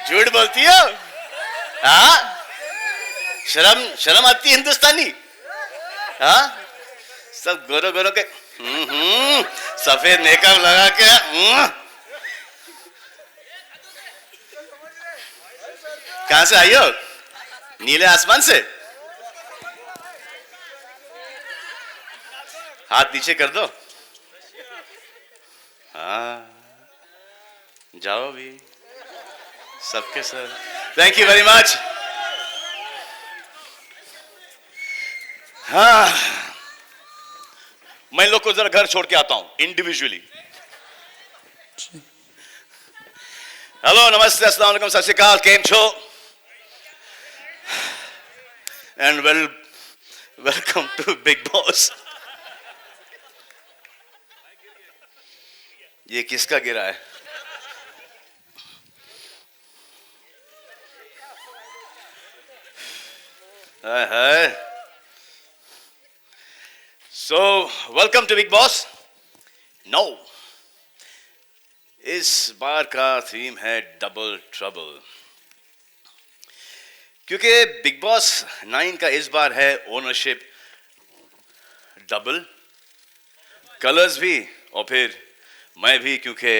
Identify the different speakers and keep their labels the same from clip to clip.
Speaker 1: झूठ बोलती हो? हाँ, शर्म शर्म आती है हिंदुस्तानी? हाँ, सब गोरो गोरो के सफेद मेकअप लगा के कहां से आई हो? नीले आसमान से? हाथ नीचे कर दो। हाँ, जाओ भी सबके सब। Thank you very much. हाँ, मैं लोग को जरा घर छोड़ के आता हूं इंडिविजुअली। हेलो, नमस्ते, अस्सलाम वालेकुम, सत श्री अकाल, केम छो? And welcome to Bigg Boss. ये किसका गिरा है? So, welcome to Big Boss. No, इस बार का थीम है डबल ट्रबल, क्योंकि बिग बॉस 9 का इस बार है ओनरशिप डबल, कलर्स भी और फिर मैं भी, क्योंकि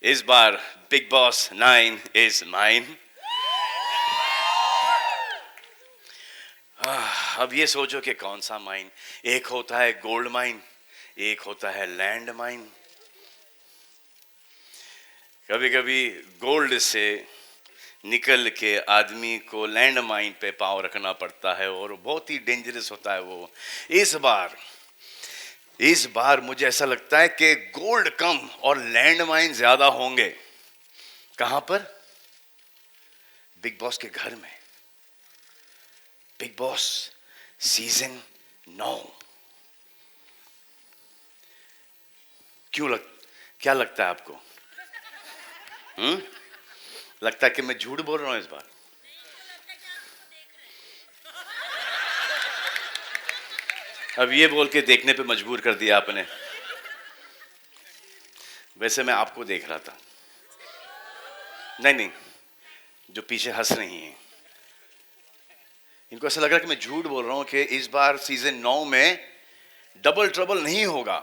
Speaker 1: इस बार बिग बॉस 9 इज माइन। अब ये सोचो कि कौन सा माइन। एक होता है गोल्ड माइन, एक होता है लैंड माइन। कभी कभी गोल्ड से निकल के आदमी को लैंड माइन पे पाँव रखना पड़ता है और बहुत ही डेंजरस होता है वो। इस बार मुझे ऐसा लगता है कि गोल्ड कम और लैंड माइन ज्यादा होंगे। कहां पर? बिग बॉस के घर में। Big boss season 9। क्या लगता है आपको? लगता है कि मैं झूठ बोल रहा हूं इस बार? अब ये बोल के देखने पे मजबूर कर दिया आपने। वैसे मैं आपको देख रहा था। नहीं, जो पीछे हंस रही हैं, इनको ऐसा लग रहा है कि मैं झूठ बोल रहा हूं कि इस बार सीजन 9 में डबल ट्रबल नहीं होगा।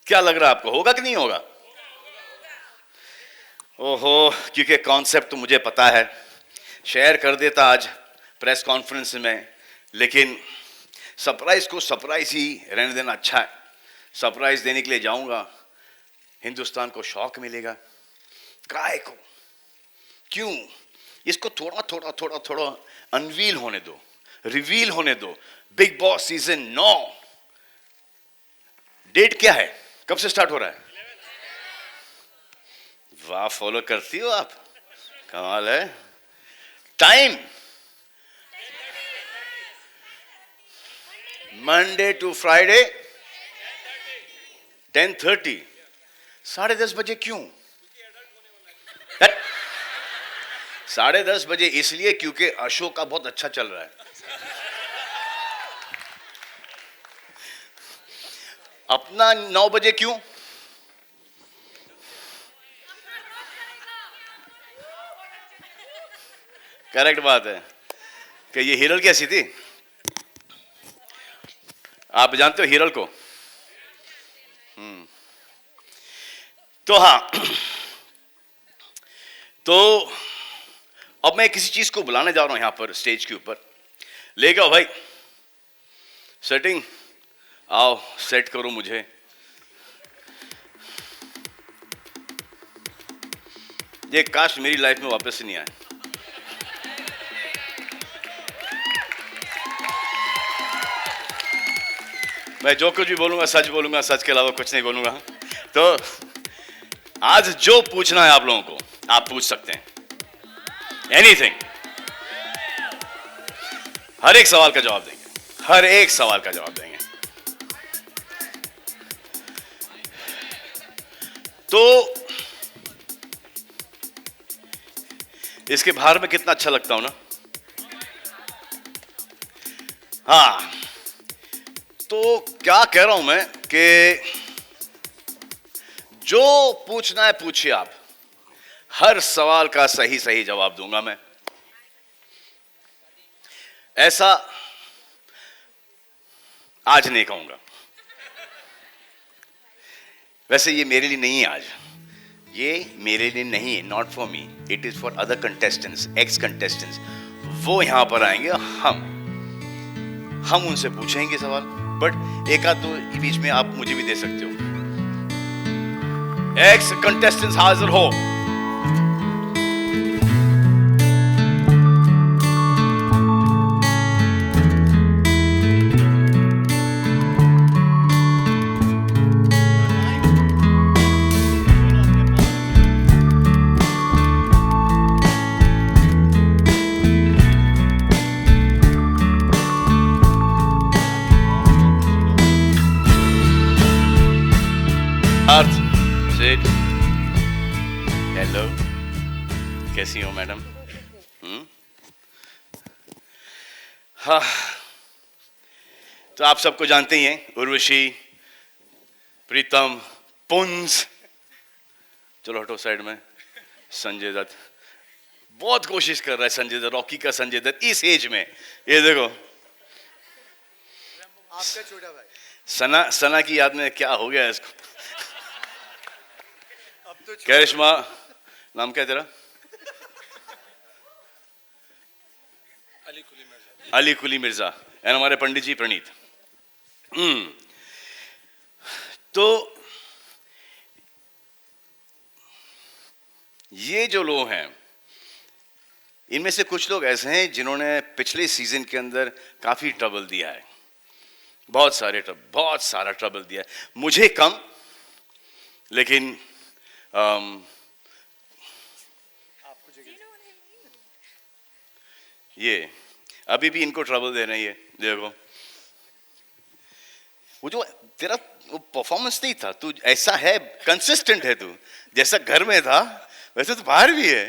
Speaker 1: क्या लग रहा है आपको, होगा कि नहीं होगा? ओहो, क्योंकि कॉन्सेप्ट तो मुझे पता है, शेयर कर देता आज प्रेस कॉन्फ्रेंस में, लेकिन सरप्राइज को सरप्राइज ही रहने देना अच्छा है। सरप्राइज देने के लिए जाऊंगा, हिंदुस्तान को शॉक मिलेगा। काय को? क्यों? इसको थोड़ा अनवील होने दो, रिवील होने दो। बिग बॉस सीजन 9 डेट क्या है? कब से स्टार्ट हो रहा है? वाह, फॉलो करती हो आप, कमाल है। Time Monday to Friday 10:30। 10:30 बजे क्यों? 10:30 बजे इसलिए क्योंकि अशोक का बहुत अच्छा चल रहा है। अपना 9 बजे क्यों? करेक्ट बात है कि ये हिरल कैसी थी? आप जानते हो हिरल को? तो हाँ, तो अब मैं किसी चीज को बुलाने जा रहा हूं यहां पर स्टेज के ऊपर। लेके आओ भाई, सेटिंग, आओ सेट करो मुझे। ये काश मेरी लाइफ में वापस नहीं आए। मैं जो कुछ भी बोलूंगा सच बोलूंगा, सच के अलावा कुछ नहीं बोलूंगा। तो आज जो पूछना है आप लोगों को, आप पूछ सकते हैं, एनीथिंग। हर एक सवाल का जवाब देंगे, हर एक सवाल का जवाब देंगे। तो इसके बाहर में कितना अच्छा लगता हूं ना। हाँ, तो क्या कह रहा हूं मैं कि जो पूछना है पूछिए आप। हर सवाल का सही सही जवाब दूंगा मैं। ऐसा आज नहीं कहूंगा। वैसे ये मेरे लिए नहीं है आज, ये मेरे लिए नहीं है, not for me, it is for other contestants, x contestants. वो यहां पर आएंगे, हम उनसे पूछेंगे सवाल, बट एक आध दो बीच में आप मुझे भी दे सकते हो। एक्स कंटेस्टेंट्स हाजिर हो। हेलो, कैसी हो मैडम? हाँ, तो आप सबको जानते ही हैं, उर्वशी, प्रीतम, पुंज, चलो हटो साइड में, संजय दत्त। बहुत कोशिश कर रहा है संजय दत्त, रॉकी का संजय दत्त इस एज में। ये देखो
Speaker 2: आपका छोटा भाई
Speaker 1: सना की याद में क्या हो गया इसको।
Speaker 2: अब तो
Speaker 1: करिश्मा, नाम क्या है तेरा? अली कुली मिर्जा। एंड हमारे पंडित जी प्रणीत। तो ये जो लोग हैं, इनमें से कुछ लोग ऐसे हैं जिन्होंने पिछले सीजन के अंदर काफी ट्रबल दिया है, बहुत सारा ट्रबल दिया है, मुझे कम, लेकिन ये अभी भी इनको ट्रबल दे रही है। देखो वो जो तेरा वो परफॉर्मेंस नहीं था, तू ऐसा है, कंसिस्टेंट है, तू जैसा घर में था वैसे तो बाहर भी है।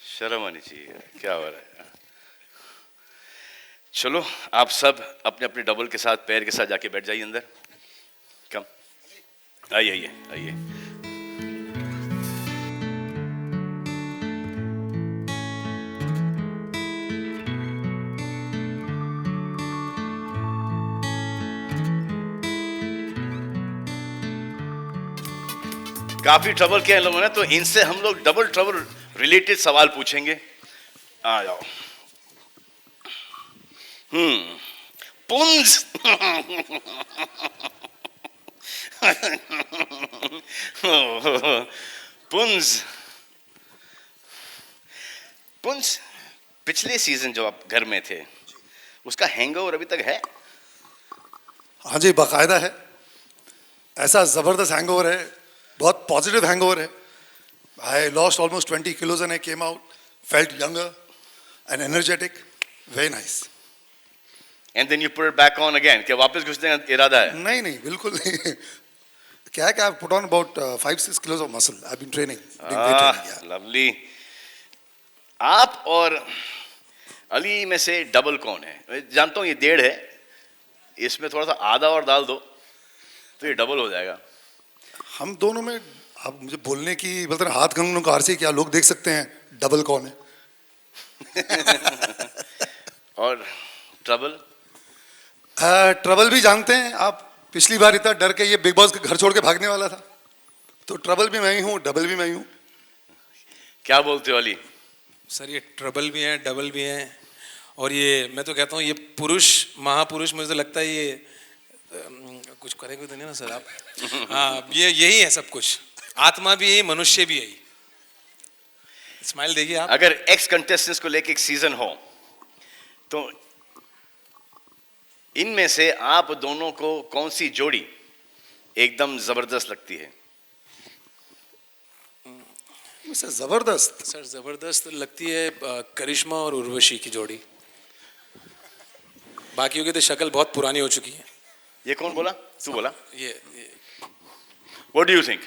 Speaker 1: शर्म आनी चाहिए, क्या हो रहा है? चलो आप सब अपने अपने डबल के साथ, पैर के साथ जाके बैठ जाइए अंदर। कम आइए आइए आइए। काफी ट्रबल किया इन लोगों ने, तो इनसे हम लोग डबल ट्रबल रिलेटेड सवाल पूछेंगे। आ जाओ। पुंज। पुंज, पिछले सीजन जो आप घर में थे, उसका हैंगओवर अभी तक है?
Speaker 2: हाँ जी, बाकायदा है। ऐसा जबरदस्त हैंगओवर है, बहुत पॉजिटिव हैंगओवर है। I lost almost 20 kilos and I came out, felt younger and energetic, very nice.
Speaker 1: And then you put it back on again, क्या वापस घुसने का इरादा है?
Speaker 2: नहीं, बिल्कुल नहीं। क्या है कि I've put on about 5-6 kilos of muscle. I've been training.
Speaker 1: Lovely. आप और अली में से डबल कौन है? जानता हूँ ये 1.5 है, इसमें थोड़ा सा आधा और डाल दो तो ये डबल हो जाएगा।
Speaker 2: हम दोनों में आप मुझे बोलने की मतलब हाथ कंगनों कार से क्या लोग देख सकते हैं डबल कौन है।
Speaker 1: और ट्रबल?
Speaker 2: ट्रबल भी जानते हैं आप। पिछली बार इतना डर के ये बिग बॉस के घर छोड़ के भागने वाला था, तो ट्रबल भी मैं ही हूँ, डबल भी मैं ही हूँ।
Speaker 1: क्या बोलते हो अली?
Speaker 3: सर ये ट्रबल भी हैं, डबल भी हैं, और ये मैं तो कहता हूँ ये पुरुष महापुरुष, मुझे तो लगता है ये कुछ करेंगे तो नहीं ना सर आप? हाँ, ये यही है सब कुछ, आत्मा भी यही, मनुष्य भी यही। स्माइल देखिए आप।
Speaker 1: अगर एक्स कंटेस्टेंट्स को लेके एक सीजन हो, तो इनमें से आप दोनों को कौन सी जोड़ी एकदम जबरदस्त लगती है?
Speaker 2: सर जबरदस्त,
Speaker 3: सर जबरदस्त लगती है करिश्मा और उर्वशी की जोड़ी। बाकियों की तो शक्ल बहुत पुरानी हो चुकी है।
Speaker 1: ये कौन बोला? तू बोला?
Speaker 3: ये
Speaker 1: What do you think?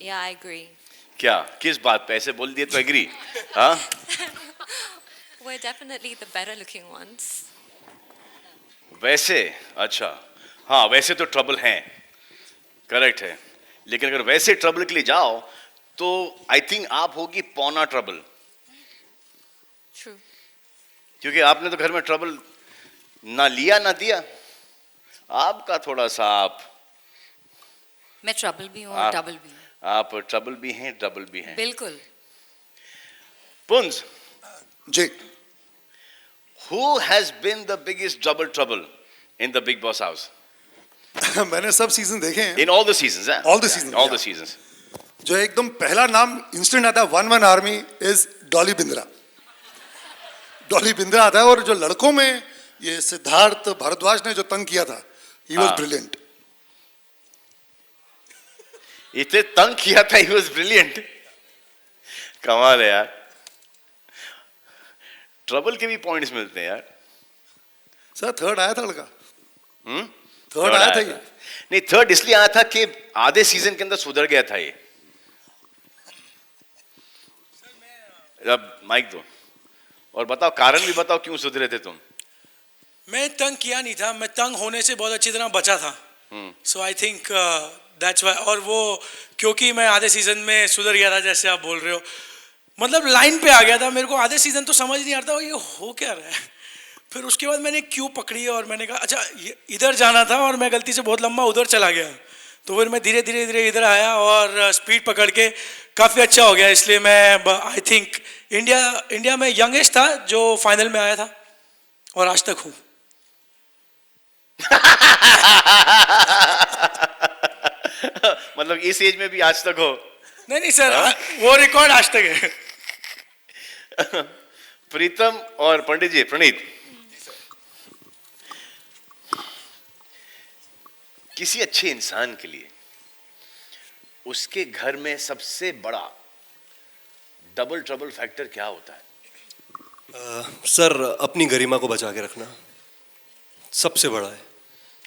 Speaker 4: Yeah, I agree.
Speaker 1: क्या, किस बात पे ऐसे बोल दिए तो एग्री? हाँ?
Speaker 4: We're definitely the better looking ones.
Speaker 1: वैसे अच्छा, हाँ वैसे तो ट्रबल हैं, करेक्ट है, लेकिन अगर वैसे ट्रबल के लिए जाओ तो आई थिंक आप होगी पौना ट्रबल,
Speaker 4: True.
Speaker 1: क्योंकि आपने तो घर में ट्रबल ना लिया ना दिया। आपका थोड़ा सा
Speaker 5: मैं ट्रबल भी हूँ और
Speaker 1: आप-
Speaker 5: डबल भी हूँ,
Speaker 1: आप ट्रबल भी हैं, डबल भी हैं।
Speaker 5: बिल्कुल।
Speaker 2: जी।
Speaker 1: पुंज, who has been the biggest double trouble in the Big Boss house?
Speaker 2: मैंने सब सीजन देखे हैं।
Speaker 1: In all the seasons, eh?
Speaker 2: All the seasons,
Speaker 1: All
Speaker 2: yeah.
Speaker 1: the seasons.
Speaker 2: जो एकदम पहला नाम इंस्टेंट आता है 1-1 आर्मी इज डॉली बिंद्रा। डॉली बिंद्रा आता है, और जो लड़कों में ये सिद्धार्थ भारद्वाज ने जो तंग किया था, ही वाज
Speaker 1: हाँ।
Speaker 2: ब्रिलियंट।
Speaker 1: इतने तंग किया था, he was brilliant. कमाल है यार। ट्रबल के भी पॉइंट्स मिलते हैं यार।
Speaker 2: सर थर्ड आया था लड़का,
Speaker 1: हम्म?
Speaker 2: थर्ड आया था ये।
Speaker 1: नहीं, थर्ड इसलिए आया था कि आधे सीजन के अंदर सुधर गया था ये। अब माइक दो और बताओ, कारण भी बताओ क्यों सुधरे थे तुम।
Speaker 6: मैं तंग किया नहीं था, मैं तंग होने से बहुत अच्छी तरह बचा था। सो आई थिंक दैट्स व्हाई। और वो क्योंकि मैं आधे सीजन में सुधर गया था, जैसे आप बोल रहे हो, मतलब लाइन पे आ गया था। मेरे को आधे सीजन तो समझ नहीं आता ये हो क्या रहा है। फिर उसके बाद मैंने क्यू पकड़ी और मैंने कहा अच्छा इधर जाना था, और मैं गलती से बहुत लंबा उधर चला गया। तो फिर मैं धीरे धीरे धीरे इधर आया और स्पीड पकड़ के काफ़ी अच्छा हो गया। इसलिए मैं आई थिंक इंडिया में यंगेस्ट था जो फाइनल में आया था, और आज तक हूँ।
Speaker 1: मतलब इस एज में भी आज तक हो।
Speaker 6: नहीं नहीं सर, वो रिकॉर्ड आज तक है।
Speaker 1: प्रीतम और पंडित जी, प्रणीत, किसी अच्छे इंसान के लिए उसके घर में सबसे बड़ा डबल ट्रबल फैक्टर क्या होता है?
Speaker 7: सर अपनी गरिमा को बचा के रखना सबसे बड़ा है,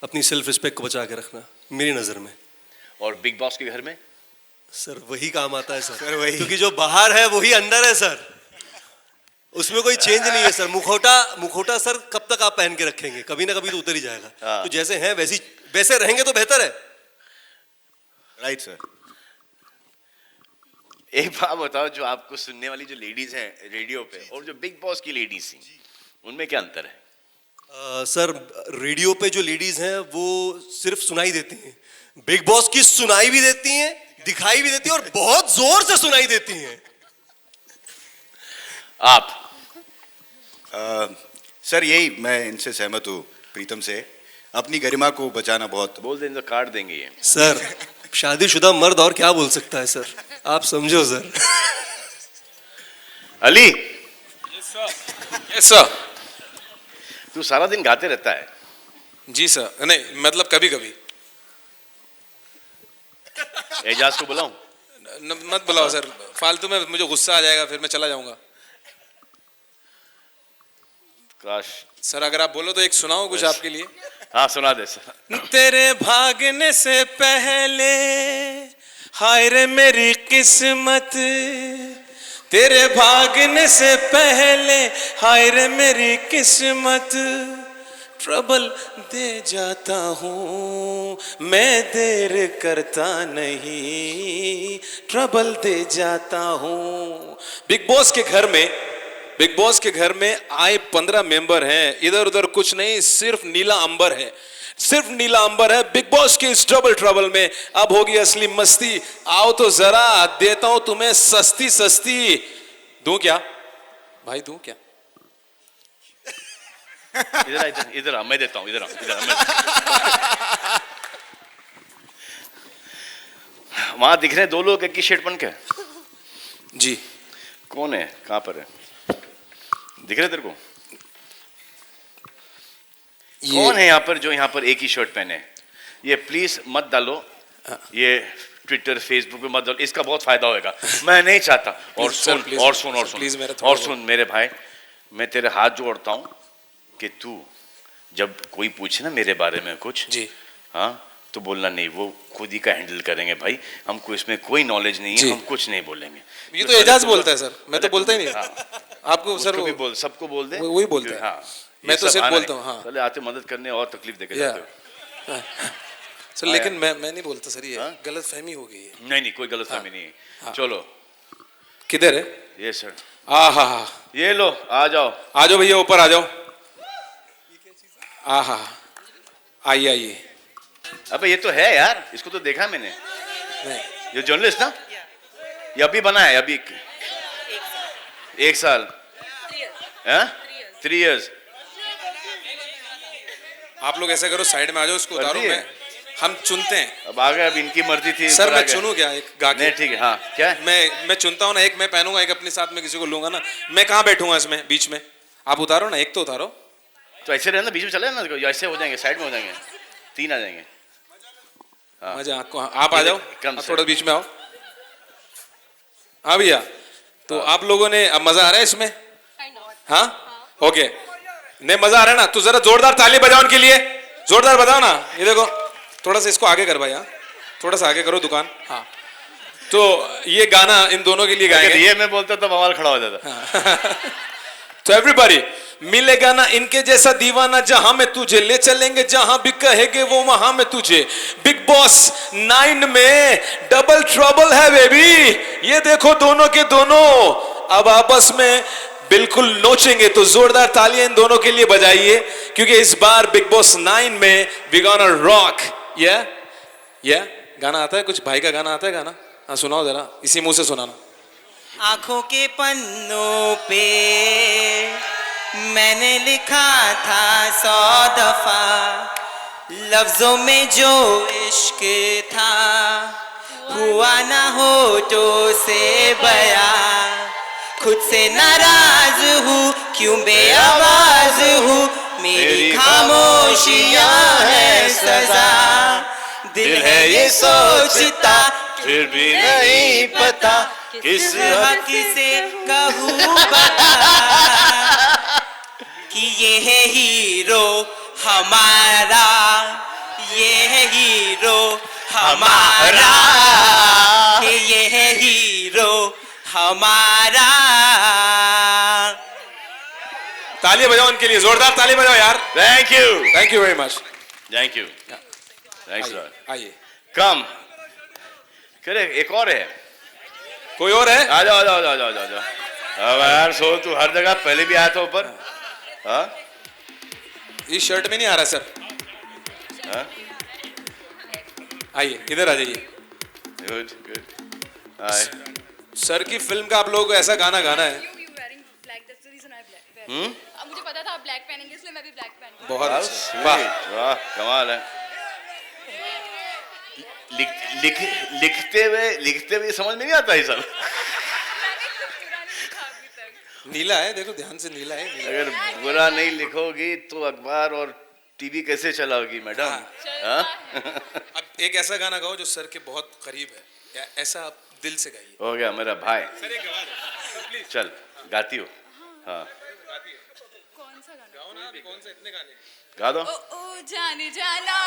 Speaker 7: अपनी सेल्फ रिस्पेक्ट को बचा के रखना मेरी नज़र में।
Speaker 1: और बिग बॉस के घर में
Speaker 7: सर वही काम आता है सर वही, क्योंकि जो बाहर है वही अंदर है सर, उसमें कोई चेंज नहीं है सर। मुखौटा सर कब तक आप पहन के रखेंगे, कभी ना कभी तो उतर ही जाएगा। तो जैसे हैं वैसे रहेंगे तो बेहतर है।
Speaker 1: Right sir. एक बात बताओ, जो आपको सुनने वाली जो लेडीज हैं रेडियो पे और जो बिग बॉस की लेडीज थी, उनमें क्या अंतर है?
Speaker 7: सर रेडियो पे जो लेडीज हैं वो सिर्फ सुनाई देती हैं, बिग बॉस की सुनाई भी देती हैं, दिखाई भी देती हैं, और बहुत जोर से सुनाई देती हैं।
Speaker 1: आप
Speaker 8: सर यही मैं इनसे सहमत हूँ, प्रीतम से। अपनी गरिमा को बचाना बहुत।
Speaker 1: बोल दें तो काट देंगे ये।
Speaker 7: सर शादीशुदा मर्द और क्या बोल सकता है सर, आप समझो सर।
Speaker 1: Ali,
Speaker 3: yes sir.
Speaker 1: तू सारा दिन गाते रहता है।
Speaker 3: जी सर। नहीं मतलब कभी कभी।
Speaker 1: एजाज को बुलाऊं?
Speaker 3: मत बुलाओ सर, फालतू में मुझे गुस्सा आ जाएगा, फिर मैं चला जाऊंगा।
Speaker 1: काश।
Speaker 3: सर अगर आप बोलो तो एक सुनाओ कुछ आपके लिए।
Speaker 1: हाँ सुना दे सर।
Speaker 3: तेरे भागने से पहले हाय रे मेरी किस्मत, तेरे भागने से पहले हाय रे मेरी किस्मत, ट्रबल दे जाता हूँ मैं देर करता नहीं, ट्रबल दे जाता हूँ। बिग बॉस के घर में आए 15 मेंबर हैं, इधर उधर कुछ नहीं, सिर्फ नीला अंबर है, सिर्फ नीला अंबर है। बिग बॉस के इस डबल ट्रबल में अब होगी असली मस्ती। आओ तो जरा देता हूं तुम्हें सस्ती सस्ती। दूं क्या भाई, दूं क्या?
Speaker 1: इधर मैं देता हूं, इधर मैं। वहां दिख रहे हैं 2 लोग एक ही शर्ट पहन के।
Speaker 3: जी
Speaker 1: कौन है, कहां पर है, दिख रहे तेरे को? कौन है यहाँ पर जो यहाँ पर एक ही शर्ट पहने? ये प्लीज मत डालो, ये ट्विटर फेसबुक पे मत डालो, इसका बहुत फायदा होगा, मैं नहीं चाहता। और सुन मेरे भाई, मैं तेरे हाथ जोड़ता हूँ कि तू जब कोई पूछे ना मेरे बारे में कुछ,
Speaker 3: जी
Speaker 1: हाँ, तो बोलना नहीं, वो खुद ही का हैंडल करेंगे भाई, हमको इसमें कोई नॉलेज नहीं है, हम कुछ नहीं बोलेंगे।
Speaker 3: ये तो एजाज बोलता है सर, मैं तो बोलता ही नहीं।
Speaker 1: हाँ,
Speaker 3: आपको सर
Speaker 1: भी बोल, सबको बोल दे,
Speaker 3: वही बोलता है।
Speaker 1: हाँ,
Speaker 3: मैं तो सिर्फ बोलता हूँ। हाँ
Speaker 1: पहले आते मदद करने और तकलीफ देके जाते हो।
Speaker 3: सर लेकिन मैं नहीं बोलता सर, ये गलत फहमी हो गई है।
Speaker 1: नहीं नहीं, कोई गलत फहमी नहीं है। चलो
Speaker 3: किधर है?
Speaker 1: ये सर,
Speaker 3: आहा,
Speaker 1: ये लो, आ जाओ।
Speaker 3: आ जाओ भैया, ऊपर आ जाओ। आहा, आइए आइए।
Speaker 1: अबे ये तो है यार, इसको तो देखा मैंने।
Speaker 3: नहीं,
Speaker 1: ये जर्नलिस्ट ना, ये अभी बना है, अभी 1 साल, 3 years।
Speaker 3: आप लोग ऐसा करो, साइड में आ जाओ, उसको उतारो,
Speaker 1: दिए?
Speaker 3: हम चुनते हैं।
Speaker 1: अब आ गए, अब इनकी मर्जी थी।
Speaker 3: सर
Speaker 1: ऊपर आ
Speaker 3: मैं
Speaker 1: गए।
Speaker 3: चुनूं क्या एक गा के?
Speaker 1: नहीं ठीक है, हाँ क्या है?
Speaker 3: मैं चुनता हूँ ना, एक मैं पहनूंगा, एक अपने साथ में किसी को लूंगा ना। मैं कहाँ बैठूंगा इसमें बीच में? आप उतारो ना, एक तो उतारो।
Speaker 1: तो ऐसे रहना, बीच में चले ना, ऐसे हो जाएंगे, साइड में हो जाएंगे, 3 आ जाएंगे। हाँ।
Speaker 3: मजा आपको, आप आ जाओ,
Speaker 1: कम
Speaker 3: आप
Speaker 1: से।
Speaker 3: थोड़ा बीच में आओ। हाँ भैया, तो आप लोगों ने, अब मजा आ रहा है इसमें? हाँ, ओके, नहीं मजा आ रहा है ना? तो जरा जोरदार ताली बजाओ उनके लिए, जोरदार बजाओ ना। ये देखो, थोड़ा सा इसको आगे कर भाई, हाँ थोड़ा सा आगे करो दुकान। हाँ, तो ये गाना इन दोनों के लिए
Speaker 1: अगर
Speaker 3: गाएंगे।
Speaker 1: ये मैं बोलता तो बवाल खड़ा हो जाता।
Speaker 3: तो एवरीबॉडी, मिलेगा ना इनके जैसा दीवाना, जहां में तुझे ले चलेंगे, जहां भी कहेंगे वो वहां में तुझे। बिग बॉस 9 में डबल ट्रबल है बेबी। ये देखो दोनों के दोनों अब आपस में बिल्कुल नोचेंगे। तो जोरदार तालियां इन दोनों के लिए बजाइए, क्योंकि इस बार बिग बॉस 9 में वी गोना रॉक। या गाना आता है कुछ? भाई का गाना आता है गाना? हाँ सुनाओ जरा, इसी मुंह से सुनाना।
Speaker 5: आंखों के पन्नों पे मैंने लिखा था 100 दफा, लफ्जों में जो इश्क था हुआ ना होठों से बयां। खुद से नाराज हूँ, क्यों बेआवाज हूँ, मेरी खामोशियां है सजा। दिल है ये सोचता,
Speaker 1: फिर भी नहीं पता
Speaker 5: किस हक से कहूँ बता कि ये है हीरो हमारा, ये है हीरो हमारा, कि ये है हीरो हमारा।
Speaker 3: ताली बजाओ उनके लिए, जोरदार ताली बजाओ यार।
Speaker 1: Thank
Speaker 3: thank you very much.
Speaker 1: You thanks lot.
Speaker 3: आइए,
Speaker 1: कम करे, एक और है।
Speaker 3: कोई और है?
Speaker 1: आ जाओ आ जाओ आ जाओ आ जाओ। अब यार सो, तू हर जगह पहले भी आया था ऊपर। हाँ,
Speaker 3: इस शर्ट में नहीं आ रहा सर।
Speaker 1: हाँ?
Speaker 3: आइए इधर आ जाइए।
Speaker 1: Good good. हाय।
Speaker 3: सर की फिल्म का आप लोगों को ऐसा गाना गाना है।
Speaker 9: अब मुझे पता था आप ब्लैक पहनेंगे, इसलिए मैं भी ब्लैक पहन।
Speaker 3: बहुत
Speaker 1: How
Speaker 3: अच्छा,
Speaker 1: sweet,
Speaker 3: वाह।
Speaker 1: वाह कमाल है। लिखते हुए समझ में नहीं आता ये सब।
Speaker 3: नीला है, देखो ध्यान से, नीला है, नीला।
Speaker 1: अगर बुरा नहीं लिखोगी तो अखबार और टीवी कैसे चलाओगी मैडम? हाँ?
Speaker 3: अब एक ऐसा गाना गाओ जो सर के बहुत करीब है, या ऐसा आप दिल से गाइए।
Speaker 1: हो गया मेरा भाई।
Speaker 3: सर एक गवा दो प्लीज।
Speaker 1: चल गाती हो? हाँ
Speaker 9: कौन सा गाना?
Speaker 3: गाओ ना, अभी कौन से इतने गाने।
Speaker 1: गा दो।
Speaker 9: ओ जाने जाना,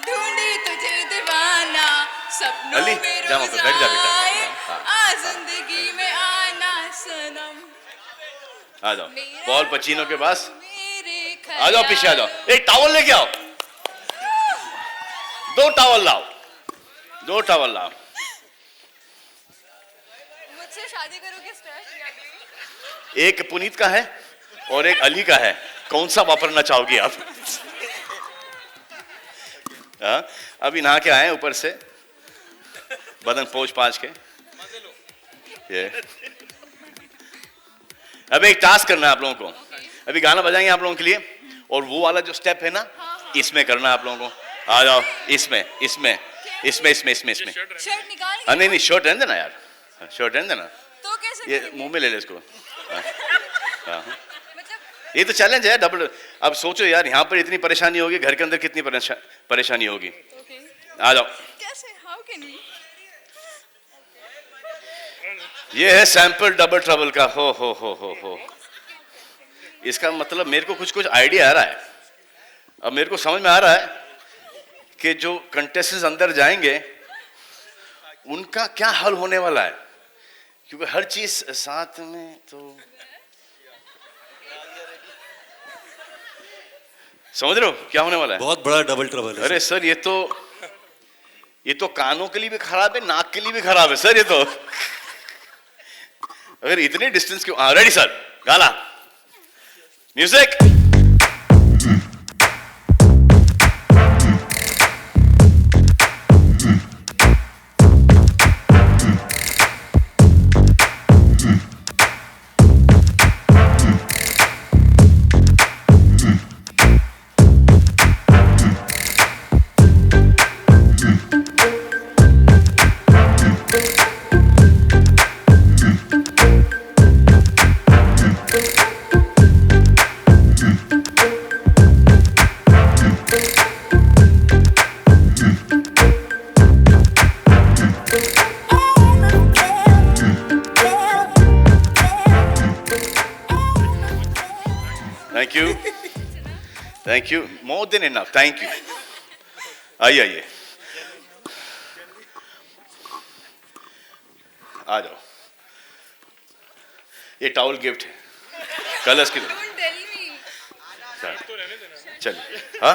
Speaker 9: ढूंढी तुझे दीवाना, सपनों
Speaker 1: अली,
Speaker 9: में
Speaker 1: जा वहाँ पे, बैठ जा बेटा।
Speaker 9: रोज़
Speaker 1: हाँ,
Speaker 9: आ जिंदगी में आना सनम।
Speaker 1: आ जाओ पॉल पचीनो के पास।
Speaker 9: मेरे
Speaker 1: आ जाओ पीछे आ जाओ। एक टॉवल लेके आओ, 2 टॉवल लाओ, 2 टॉवल लाओ।
Speaker 9: मुझसे शादी करोगे स्टार?
Speaker 1: एक पुनीत का है और एक अली का है, कौन सा वापरना चाहोगी आप? हाँ, अभी नहा के आए ऊपर से, बदन पोंछ पाँच के। ये अब एक टास्क करना है आप लोगों को। अभी गाना बजाएंगे आप लोगों के लिए, और वो वाला जो स्टेप है ना, इसमें करना है आप लोगों को। आ जाओ, इसमें इसमें इसमें इसमें इसमें इसमें।
Speaker 9: शर्ट निकाल।
Speaker 1: हाँ नहीं नहीं, शर्ट रहने देना यार, शर्ट रहने देना।
Speaker 9: तो कैसे
Speaker 1: ये
Speaker 9: करेंगे?
Speaker 1: मुंह में ले ले इसको। हाँ, हाँ।
Speaker 9: मतलब
Speaker 1: ये तो चैलेंज है डबल। अब सोचो यार, यहाँ पर इतनी परेशानी होगी, घर के अंदर कितनी परेशानी होगी।
Speaker 9: ओके,
Speaker 1: आ जाओ।
Speaker 9: कैसे? How can we?
Speaker 1: ये है सैंपल डबल ट्रबल का। हो इसका मतलब मेरे को कुछ आइडिया आ रहा है। अब मेरे को समझ में आ रहा है कि जो कंटेस्टेंट्स अंदर जाएंगे उनका क्या हल होने वाला है, क्योंकि हर चीज साथ में तो समझ रहे हो क्या होने वाला है।
Speaker 7: बहुत बड़ा डबल ट्रबल है।
Speaker 1: अरे सर, ये तो ये तो कानों के लिए भी खराब है, नाक के लिए भी खराब है सर ये तो। अगर इतने डिस्टेंस क्यों। रेडी सर, गाना music. Thank you, more than enough, thank you. आइए आइए, आ जाओ। ये टॉवल गिफ्ट है, कलर्स की।
Speaker 9: Don't tell me.
Speaker 1: चलिए, हाँ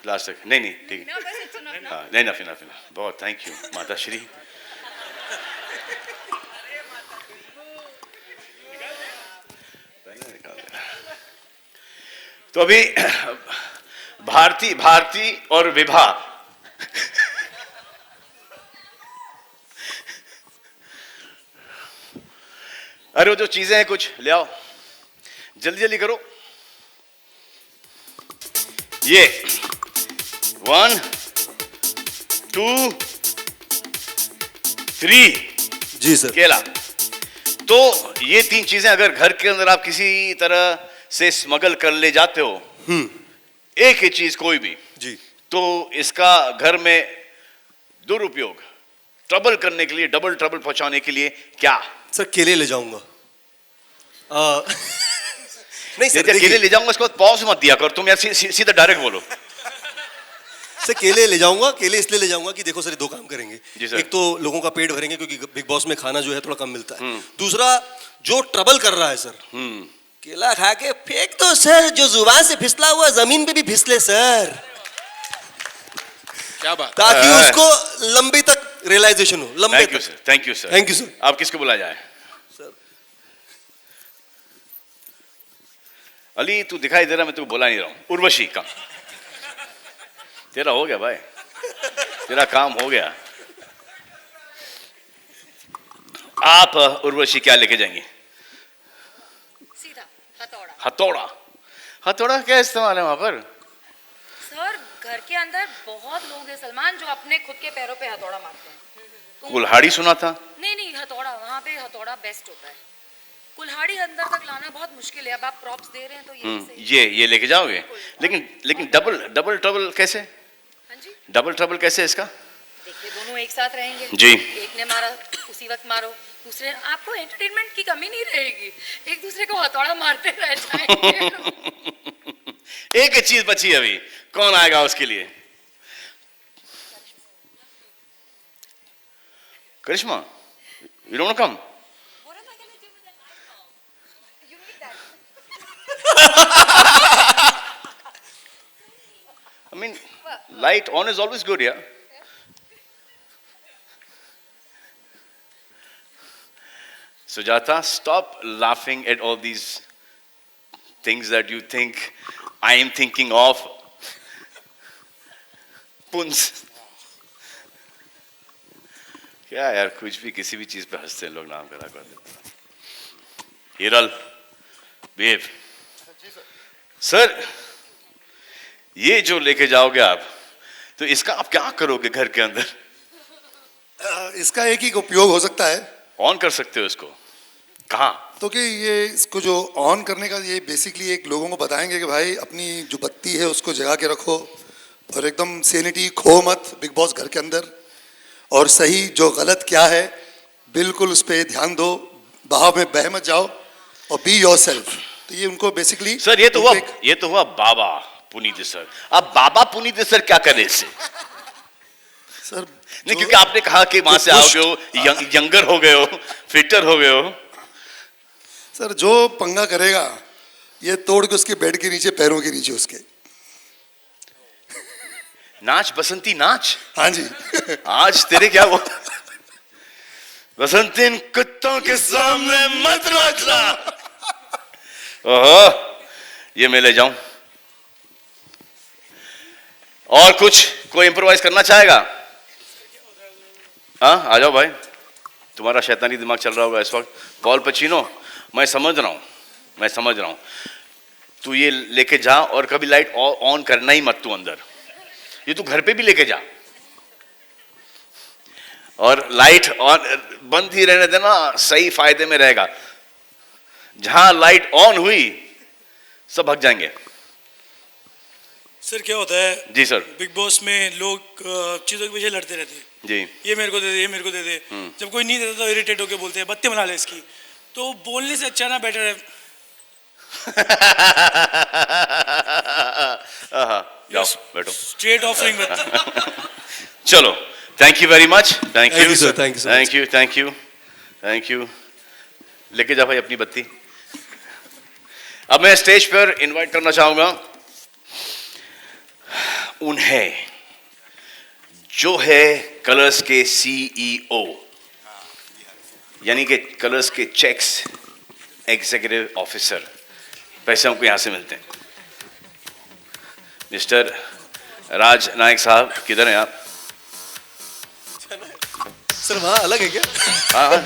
Speaker 1: लास्ट तक। नहीं नहीं ठीक है,
Speaker 9: No, बस it's enough now.
Speaker 1: हाँ नहीं नफ इनफ इनफ। बहुत थैंक यू माता श्री। तो अभी भारती और विभा अरे वो जो चीजें हैं कुछ ले आओ, जल्दी जल्दी करो। ये 1 2 3
Speaker 7: जी सर।
Speaker 1: केला। तो ये 3 चीजें अगर घर के अंदर आप किसी तरह से स्मगल कर ले जाते हो, एक ही चीज कोई भी
Speaker 7: जी,
Speaker 1: तो इसका घर में दुरुपयोग, ट्रबल करने के लिए, डबल ट्रबल पहुंचाने के लिए क्या?
Speaker 7: सर केले ले जाऊंगा। नहीं सर,
Speaker 1: केले
Speaker 7: देखिए,
Speaker 1: ले जाऊंगा, उसके बाद पॉज मत दिया कर तुम यार, सीधा डायरेक्ट बोलो।
Speaker 7: सर केले ले जाऊंगा। केले इसलिए ले जाऊंगा कि देखो सर, 2 काम करेंगे।
Speaker 1: जी सर।
Speaker 7: एक तो लोगों का पेट भरेंगे क्योंकि बिग बॉस में खाना जो है थोड़ा कम मिलता है। दूसरा, जो ट्रबल कर रहा है सर, केला खा के फेंक दो सर, जो जुबान से फिसला हुआ जमीन पे भी फिसले सर,
Speaker 3: क्या बात।
Speaker 7: ताकि उसको लंबी तक रियलाइजेशन हो। लंबे
Speaker 1: थैंक यू
Speaker 7: तक।
Speaker 1: Sir, thank you sir,
Speaker 7: thank you sir.
Speaker 1: आप किसको बुला जाए?
Speaker 7: सर
Speaker 1: अली तू दिखाई दे रहा, मैं तुझको बुला नहीं रहा हूं। उर्वशी का तेरा हो गया भाई, तेरा काम हो गया। आप उर्वशी क्या लेके जाएंगे?
Speaker 10: सीधा हथौड़ा।
Speaker 1: हथौड़ा। हथौड़ा क्या इस्तेमाल है वहां पर?
Speaker 10: सर घर के अंदर बहुत लोग हैं सलमान जो अपने खुद के पैरों पे हथौड़ा मारते हैं।
Speaker 1: कुल्हाड़ी सुना था।
Speaker 10: नहीं हथौड़ा, वहाँ पे हथौड़ा बेस्ट होता है। कुल्हाड़ी अंदर तक लाना बहुत मुश्किल है। अब आप प्रॉप्स दे रहे हैं तो ये सही।
Speaker 1: ये लेके जाओगे, लेकिन डबल ट्रबल कैसे?
Speaker 10: हाँ जी,
Speaker 1: डबल ट्रबल कैसे इसका?
Speaker 10: देखिए दोनों एक साथ रहेंगे
Speaker 1: जी।
Speaker 10: एक ने मारा उसी वक्त मारो, दूसरे, आपको एंटरटेनमेंट की कमी नहीं रहेगी, एक दूसरे को हथौड़ा मारते रह जाएंगे।
Speaker 1: एक ही चीज बची अभी, कौन आएगा उसके लिए? Karishma, you don't come? I mean, light on is always good, yeah. Sujata, stop laughing at all these things that you think I am thinking of. पुंस क्या यार, कुछ भी किसी भी चीज पे हंसते हैं लोग, नाम करा कर देते हैं। हिरल बेब सर, ये जो लेके जाओगे आप, तो इसका आप क्या करोगे घर के अंदर?
Speaker 2: इसका एक ही उपयोग हो सकता है,
Speaker 1: ऑन कर सकते हो इसको। कहाँ?
Speaker 2: तो कि ये इसको जो ऑन करने का, ये बेसिकली एक लोगों को बताएंगे कि भाई अपनी जो बत्ती है उसको जगा के रखो और एकदम सेनिटी खो मत बिग बॉस घर के अंदर, और सही जो गलत क्या है बिल्कुल उस पर ध्यान दो, बहाव में बह मत जाओ और बी योरसेल्फ। तो ये उनको बेसिकली
Speaker 1: सर, ये तो हुआ बाबा पुनीत सर। अब बाबा पुनीत सर क्या करे इससे?
Speaker 2: सर
Speaker 1: नहीं, क्योंकि आपने कहा कि वहां से आओगे हो, यंगर हो गए हो, फिटर हो गए हो।
Speaker 2: सर जो पंगा करेगा ये तोड़ के उसके बेड के नीचे, पैरों के नीचे उसके।
Speaker 1: नाच बसंती नाच।
Speaker 2: हाँ जी।
Speaker 1: आज तेरे क्या वो बसंती इन कुत्तों के सामने मत नाचना। ओहो, ये मैं ले जाऊं। और कुछ कोई इंप्रोवाइज करना चाहेगा? हाँ आ जाओ भाई, तुम्हारा शैतानी दिमाग चल रहा होगा इस वक्त। पॉल पचीनो, मैं समझ रहा हूं, तू ये लेके जा और कभी लाइट ऑन करना ही मत तू अंदर, ये तू घर पे भी लेके जा और लाइट ऑन बंद ही रहने देना, सही फायदे में रहेगा। जहां लाइट ऑन हुई सब भाग जाएंगे।
Speaker 6: सर क्या होता है
Speaker 1: जी सर।
Speaker 6: बिग बॉस में लोग चीजों के पीछे लड़ते रहते हैं
Speaker 1: जी।
Speaker 6: ये मेरे को दे दे, ये मेरे को दे दे। जब कोई नहीं देता तो इरिटेट होके बोलते हैं बत्ती बना ले इसकी। तो बोलने से अच्छा ना बेटर है
Speaker 1: जाओ बैठो।
Speaker 6: स्ट्रेट ऑफरिंग मत।
Speaker 1: चलो, thank you very much. Thank
Speaker 7: Thank
Speaker 1: you
Speaker 7: you, sir. Thank you so much.
Speaker 1: Thank you. लेके जा भाई अपनी बत्ती। अब मैं स्टेज पर इनवाइट करना चाहूंगा उन्हें जो है कलर्स के सीईओ, यानी कि कलर्स के चेक्स एग्जीक्यूटिव ऑफिसर, पैसे हमको यहां से मिलते हैं। मिस्टर राज नायक साहब, किधर हैं आप?
Speaker 7: सर वहाँ अलग है क्या?
Speaker 1: हाँ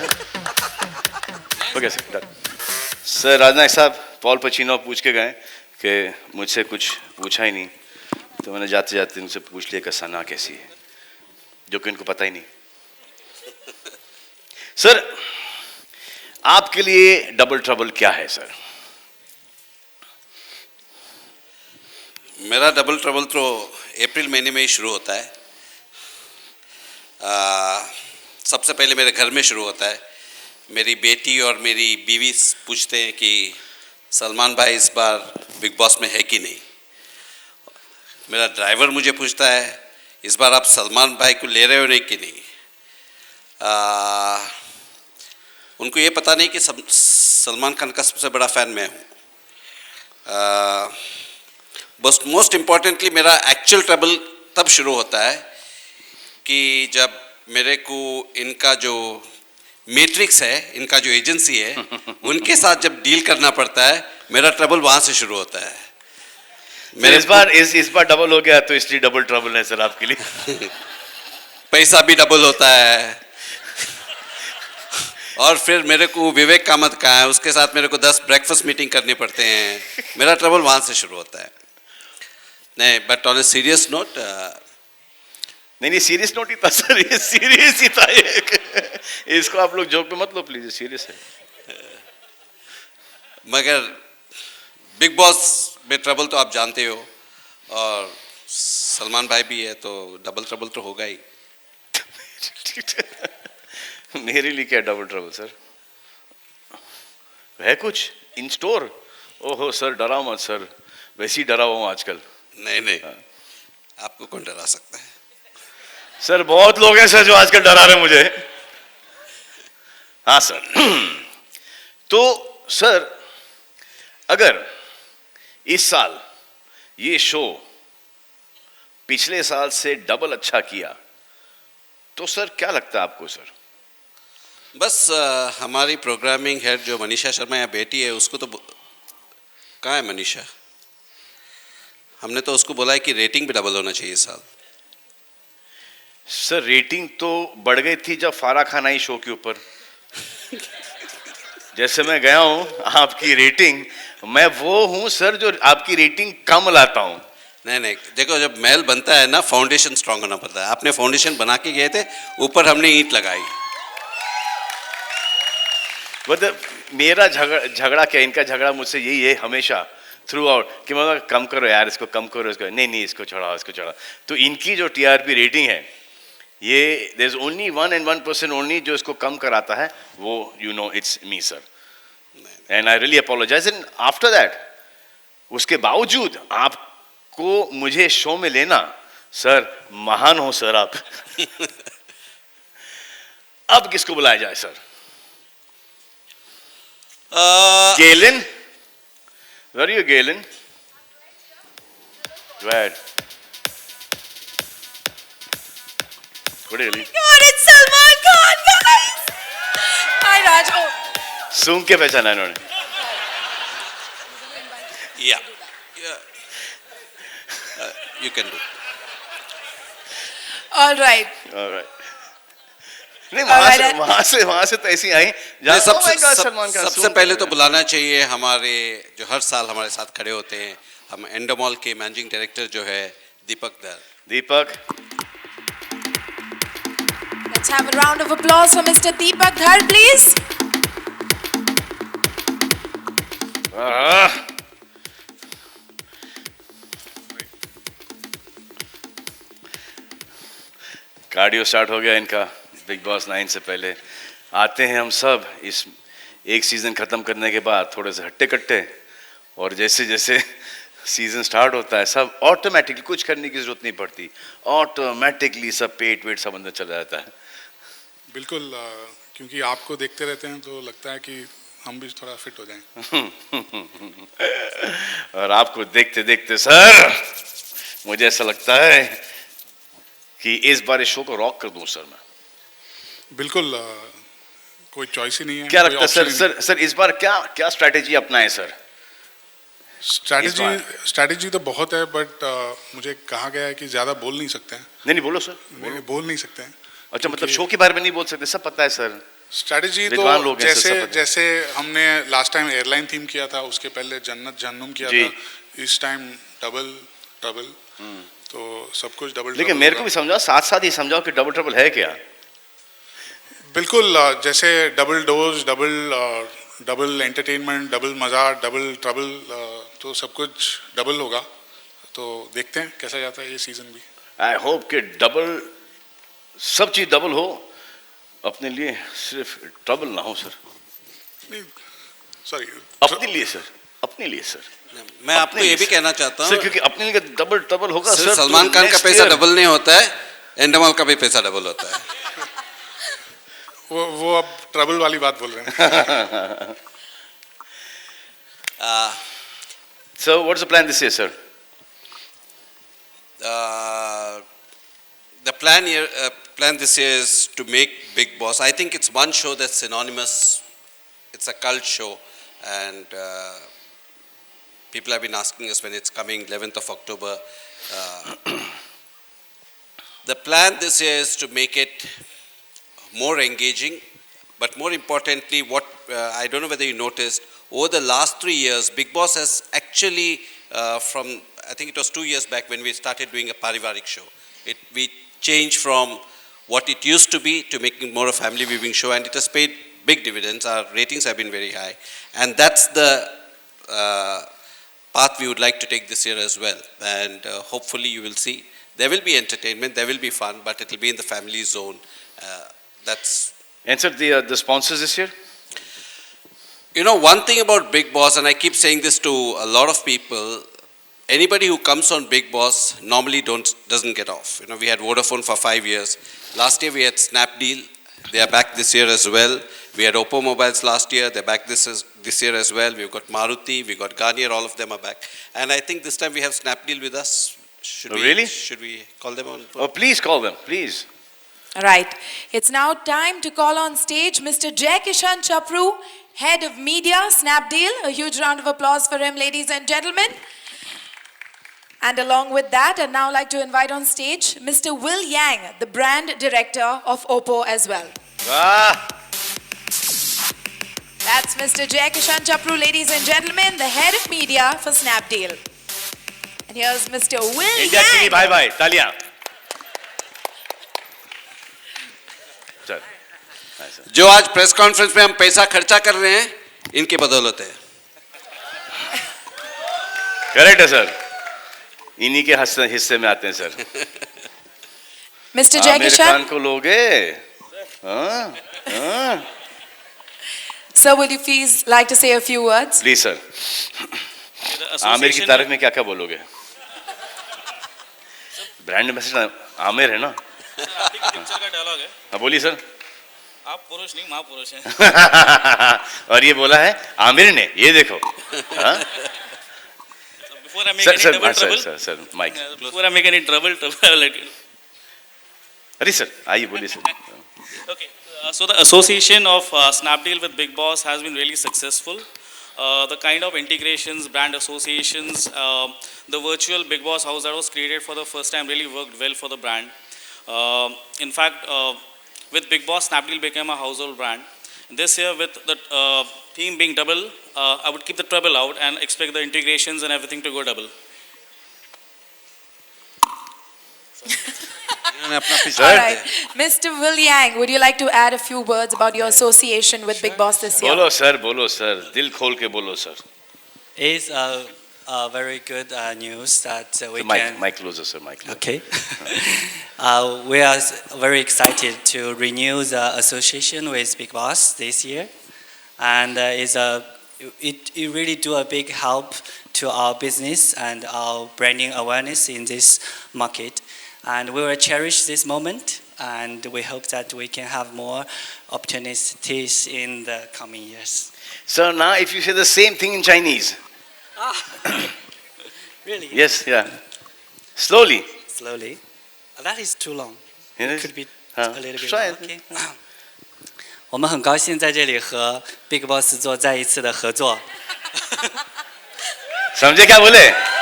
Speaker 1: ओके सर। राज नायक साहब, पॉल पचीनो पूछ के गए कि मुझसे कुछ पूछा ही नहीं, तो मैंने जाते जाते उनसे पूछ लिया कि सना कैसी है, जो कि उनको पता ही नहीं। सर आपके लिए डबल ट्रबल क्या है सर?
Speaker 11: मेरा डबल ट्रबल तो अप्रैल महीने में ही शुरू होता है। सबसे पहले मेरे घर में शुरू होता है। मेरी बेटी और मेरी बीवी पूछते हैं कि सलमान भाई इस बार बिग बॉस में है कि नहीं। मेरा ड्राइवर मुझे पूछता है इस बार आप सलमान भाई को ले रहे हो नहीं कि नहीं। उनको ये पता नहीं कि सलमान खान का सबसे बड़ा फ़ैन मैं हूँ। बस मोस्ट इम्पॉर्टेंटली मेरा एक्चुअल ट्रबल तब शुरू होता है कि जब मेरे को इनका जो मैट्रिक्स है, इनका जो एजेंसी है, उनके साथ जब डील करना पड़ता है, मेरा ट्रबल वहाँ से शुरू होता है।
Speaker 1: मेरे इस बार डबल हो गया तो इसलिए डबल ट्रबल है सर आपके लिए।
Speaker 11: पैसा भी डबल होता है और फिर मेरे को विवेक कामत का है, उसके साथ मेरे को 10 ब्रेकफास्ट मीटिंग करने पड़ते हैं। मेरा ट्रबल वहाँ से शुरू होता है। नहीं, but on a serious note,
Speaker 1: नहीं सीरियस नोट ही था सर, ये सीरियस ही था एक। इसको आप लोग जोक पे मत लो प्लीज, सीरियस है।
Speaker 11: मगर बिग बॉस में ट्रबल तो आप जानते हो, और सलमान भाई भी है तो डबल ट्रबल तो होगा ही।
Speaker 1: मेरे लिए क्या डबल ट्रबल सर? है कुछ इन स्टोर? ओहो सर डराओ मत सर, वैसे ही डरा हुआ हूँ आजकल।
Speaker 11: नहीं आपको कौन डरा सकता है?
Speaker 1: सर बहुत लोग हैं सर जो आजकल डरा रहे मुझे। हाँ सर। तो सर अगर इस साल ये शो पिछले साल से डबल अच्छा किया तो सर क्या लगता है आपको सर?
Speaker 11: बस हमारी प्रोग्रामिंग हेड जो मनीषा शर्मा या बेटी है, उसको तो कहाँ है मनीषा? हमने तो उसको बोला है कि रेटिंग भी डबल होना चाहिए इस साल।
Speaker 1: सर रेटिंग तो बढ़ गई थी जब फारा खान आई शो के ऊपर। जैसे मैं गया हूं आपकी रेटिंग, मैं वो हूं सर जो आपकी रेटिंग कम लाता हूं।
Speaker 11: नहीं देखो, जब महल बनता है ना, फाउंडेशन स्ट्रांग होना पड़ता है। आपने फाउंडेशन बना के गए थे, ऊपर हमने ईंट लगाई।
Speaker 1: मतलब मेरा झगड़ा क्या, इनका झगड़ा मुझसे यही है हमेशा थ्रू आउट कि मतलब कम करो यार, इसको कम करो, इसको नहीं इसको छोड़ाओ, इसको छोड़ाओ। तो इनकी जो टीआरपी रेटिंग है, ये देयर इज ओनली 1% ओनली जो इसको कम कराता है, वो you know it's me sir, and I really apologise. And after that, उसके बावजूद आपको मुझे शो में लेना सर, महान हो सर आप। अब किसको बुलाया जाए sir? Galen? Where are you, Galen? Go ahead. Good evening.
Speaker 9: God, it's Salman Khan, guys. Hi, Raj. Oh,
Speaker 1: सूंघ के पहचाना इन्होंने.
Speaker 11: Yeah. You can do.
Speaker 9: all right.
Speaker 1: Alright. नहीं
Speaker 9: Alright.
Speaker 1: वहाँ से तो ऐसी आई
Speaker 11: नहीं,
Speaker 1: जहाँ oh my God, Salman Khan
Speaker 11: सबसे
Speaker 1: सूंघ
Speaker 11: पहले
Speaker 1: के
Speaker 11: तो बुलाना चाहिए हमारे जो हर साल हमारे साथ खड़े होते हैं, हम एंडोमॉल के मैनेजिंग डायरेक्टर जो है दीपक दर.
Speaker 1: दीपक.
Speaker 9: Let's have a round of applause for Mr. Deepak Dhar, please.
Speaker 1: Cardio start हो गया इनका बिग बॉस 9 से पहले. आते हैं हम सब इस एक सीज़न ख़त्म करने के बाद थोड़े से हट्टे कट्टे, और जैसे जैसे सीज़न स्टार्ट होता है सब ऑटोमेटिकली कुछ करने की ज़रूरत नहीं पड़ती, ऑटोमेटिकली सब पेट वेट सब अंदर चला जाता है.
Speaker 12: बिल्कुल क्योंकि आपको देखते रहते हैं तो लगता है कि हम भी थोड़ा फिट हो जाएं.
Speaker 1: और आपको देखते देखते सर मुझे ऐसा लगता है कि इस बार इस शो को रॉक कर दूं सर मैं.
Speaker 12: बिल्कुल कोई चॉइस ही नहीं है.
Speaker 1: क्या लगता है सर इस बार क्या स्ट्रैटेजी अपनाएं सर?
Speaker 12: स्ट्रैटेजी तो बहुत है, बट मुझे कहा गया है कि ज्यादा बोल नहीं सकते हैं.
Speaker 1: नहीं बोलो सर.
Speaker 12: बोल नहीं सकते हैं.
Speaker 1: अच्छा, मतलब शो के बारे में नहीं बोल सकते, सब पता है सर.
Speaker 12: स्ट्रैटेजी तो जैसे हमने लास्ट टाइम एयरलाइन थीम किया था, उसके पहले जन्नत जहन्नुम किया था, इस टाइम डबल ट्रबल, तो सब कुछ डबल.
Speaker 1: लेकिन मेरे को भी समझाओ, साथ साथ ही समझाओ कि डबल ट्रबल है क्या.
Speaker 12: बिल्कुल जैसे double dose, double entertainment, double मजा, डबल ट्रबल, तो सब कुछ डबल होगा. तो देखते हैं कैसा जाता है ये सीजन भी.
Speaker 1: आई होप कि डबल सब चीज डबल हो, अपने लिए सिर्फ ट्रबल ना हो सर.
Speaker 12: सॉरी,
Speaker 1: अपने लिए सर, अपने लिए सर.
Speaker 11: मैं आपको ये भी कहना चाहता हूँ
Speaker 1: क्योंकि अपने लिए डबल ट्रबल होगा
Speaker 11: सर. सलमान खान का पैसा डबल नहीं होता है, एंडोमॉल का भी पैसा डबल होता है.
Speaker 12: वो अब ट्रबल वाली बात बोल रहे हैं.
Speaker 1: So what's the plan this year, sir?
Speaker 11: The plan this year is to make Big Boss. I think it's one show that's synonymous. It's a cult show, and people have been asking us when it's coming, 11th of October. The plan this year is to make it more engaging, but more importantly, I don't know whether you noticed, over the last 3 years, Big Boss has actually, I think it was 2 years back when we started doing a Parivarik show. We changed from what it used to be to making more a family viewing show, and it has paid big dividends. Our ratings have been very high, and that's the path we would like to take this year as well. And hopefully you will see, there will be entertainment, there will be fun, but it will be in the family zone.
Speaker 1: And sir, the sponsors this year?
Speaker 11: You know, one thing about Big Boss, and I keep saying this to a lot of people, anybody who comes on Big Boss normally doesn't get off. You know, we had Vodafone for 5 years. Last year we had Snapdeal. They are back this year as well. We had Oppo Mobiles last year. They're back this year as well. We've got Maruti. We've got Garnier. All of them are back. And I think this time we have Snapdeal with us.
Speaker 1: Really?
Speaker 11: Should we call them on?
Speaker 1: Oh, please call them, please.
Speaker 9: Right. It's now time to call on stage Mr. Jai Kishan Chapru, Head of Media, Snapdeal. A huge round of applause for him, ladies and gentlemen. And along with that, I'd now like to invite on stage Mr. Will Yang, the brand director of Oppo as well.
Speaker 1: Ah.
Speaker 9: That's Mr. Jai Kishan Chapru, ladies and gentlemen, the Head of Media for Snapdeal. And here's Mr. Will
Speaker 1: India
Speaker 9: Yang.
Speaker 1: TV, bye-bye. Talia.
Speaker 11: जो आज press conference में हम पैसा खर्चा कर रहे हैं, इनके बदौलत है.
Speaker 1: करेक्ट है सर, इन्हीं के हिस्से में आते हैं सर.
Speaker 9: Mr. Jai Kishan
Speaker 1: को लोगे?
Speaker 9: Sir, will you please like to say a few words?
Speaker 1: Please sir. Aamir की तारीफ में क्या क्या बोलोगे? ब्रांड एम्बेसडर आमिर है ना?
Speaker 13: पिक्चर का डायलॉग है.
Speaker 1: हाँ बोलिए सर.
Speaker 13: आप पुरुष नहीं महापुरुष हैं.
Speaker 1: और ये बोला है आमिर ने, ये देखो.
Speaker 13: Before I make any trouble,
Speaker 1: sir, Mike.
Speaker 13: Before I make any trouble.
Speaker 1: अरे सर आइए बोलिए sir.
Speaker 13: Okay, so the association of Snapdeal with Big Boss has been really successful. The kind of integrations, brand associations, the virtual Big Boss house that was created for the first time really worked well for the brand. In fact, with Big Boss, Snapdeal became a household brand. This year, with the theme being double, I would keep the treble out and expect the integrations and everything to go double.
Speaker 9: All right. Mr. Will Yang, would you like to add a few words about your association with Big Boss this year?
Speaker 1: बोलो sir दिल खोल के बोलो sir.
Speaker 5: It's a very good news that we can.
Speaker 1: Mic closer sir, mic closer.
Speaker 5: Okay. We are very excited to renew the association with Big Boss this year, and it really do a big help to our business and our branding awareness in this market. And we will cherish this moment, and we hope that we can have more opportunities in the coming years.
Speaker 1: Sir, now if you say the same thing in Chinese.
Speaker 5: Really?
Speaker 1: Yes, yeah. Slowly.
Speaker 5: Slowly. That is too long.
Speaker 1: Yes.
Speaker 5: Could be
Speaker 1: Huh.
Speaker 5: a little bit
Speaker 1: Try
Speaker 5: more.
Speaker 1: it.
Speaker 5: Okay. 我们很高兴在这里和 Big Boss 做再一次的合作。
Speaker 1: समझे क्या बोले?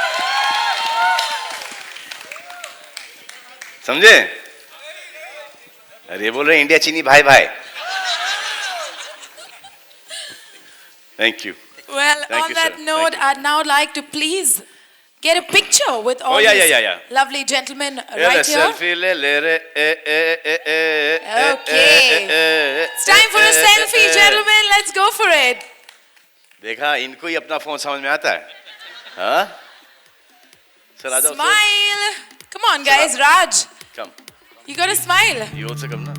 Speaker 1: समझे? अरे बोल रहे India चीनी भाई भाई. Thank you.
Speaker 9: Well,
Speaker 1: Thank
Speaker 9: on
Speaker 1: you,
Speaker 9: that
Speaker 1: sir.
Speaker 9: note, I'd now like to please get a picture with all
Speaker 1: Oh, yeah,
Speaker 9: these
Speaker 1: yeah.
Speaker 9: lovely gentlemen
Speaker 1: Yeah,
Speaker 9: right here.
Speaker 1: selfie le le re.
Speaker 9: Okay. It's time for a selfie, gentlemen. Let's go for it.
Speaker 1: देखा इनको ही अपना phone समझ में आता है. हाँ? Sir आ जाओ.
Speaker 9: Smile. Come on, guys. Raj,
Speaker 1: Come.
Speaker 9: you gotta smile.
Speaker 1: ये और से कम ना.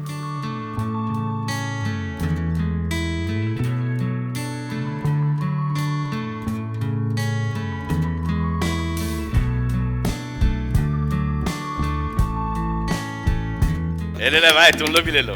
Speaker 1: ले भाई तुम लोग भी ले लो.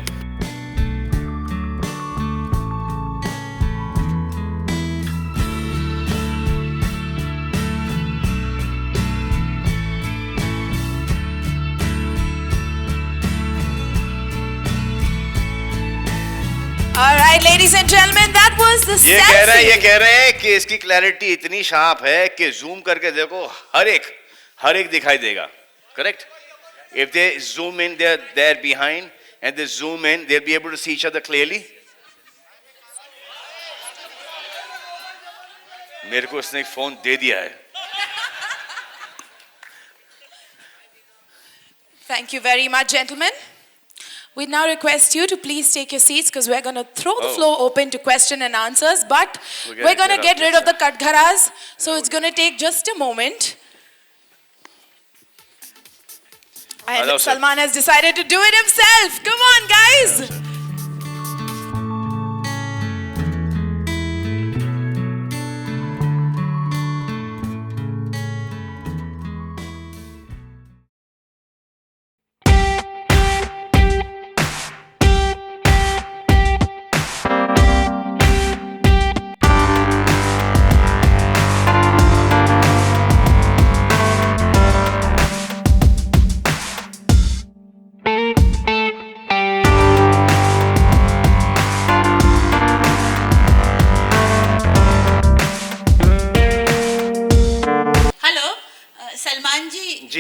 Speaker 9: All right, ladies and gentlemen, that was the
Speaker 1: ये
Speaker 9: selfie.
Speaker 1: कह रहे हैं कि इसकी क्लैरिटी इतनी शार्प है कि जूम करके देखो हर एक दिखाई देगा. Correct? If they zoom in, they're there behind, and they zoom in, they'll be able to see each other clearly. मेरे को उसने एक फोन दे दिया है.
Speaker 9: Thank you very much, gentlemen. We now request you to please take your seats because we're going to throw the floor open to question and answers, but we're going to get rid of the katgharas, so it's going to take just a moment. And
Speaker 1: Hello, sir.
Speaker 9: Salman has decided to do it himself. Come on, guys.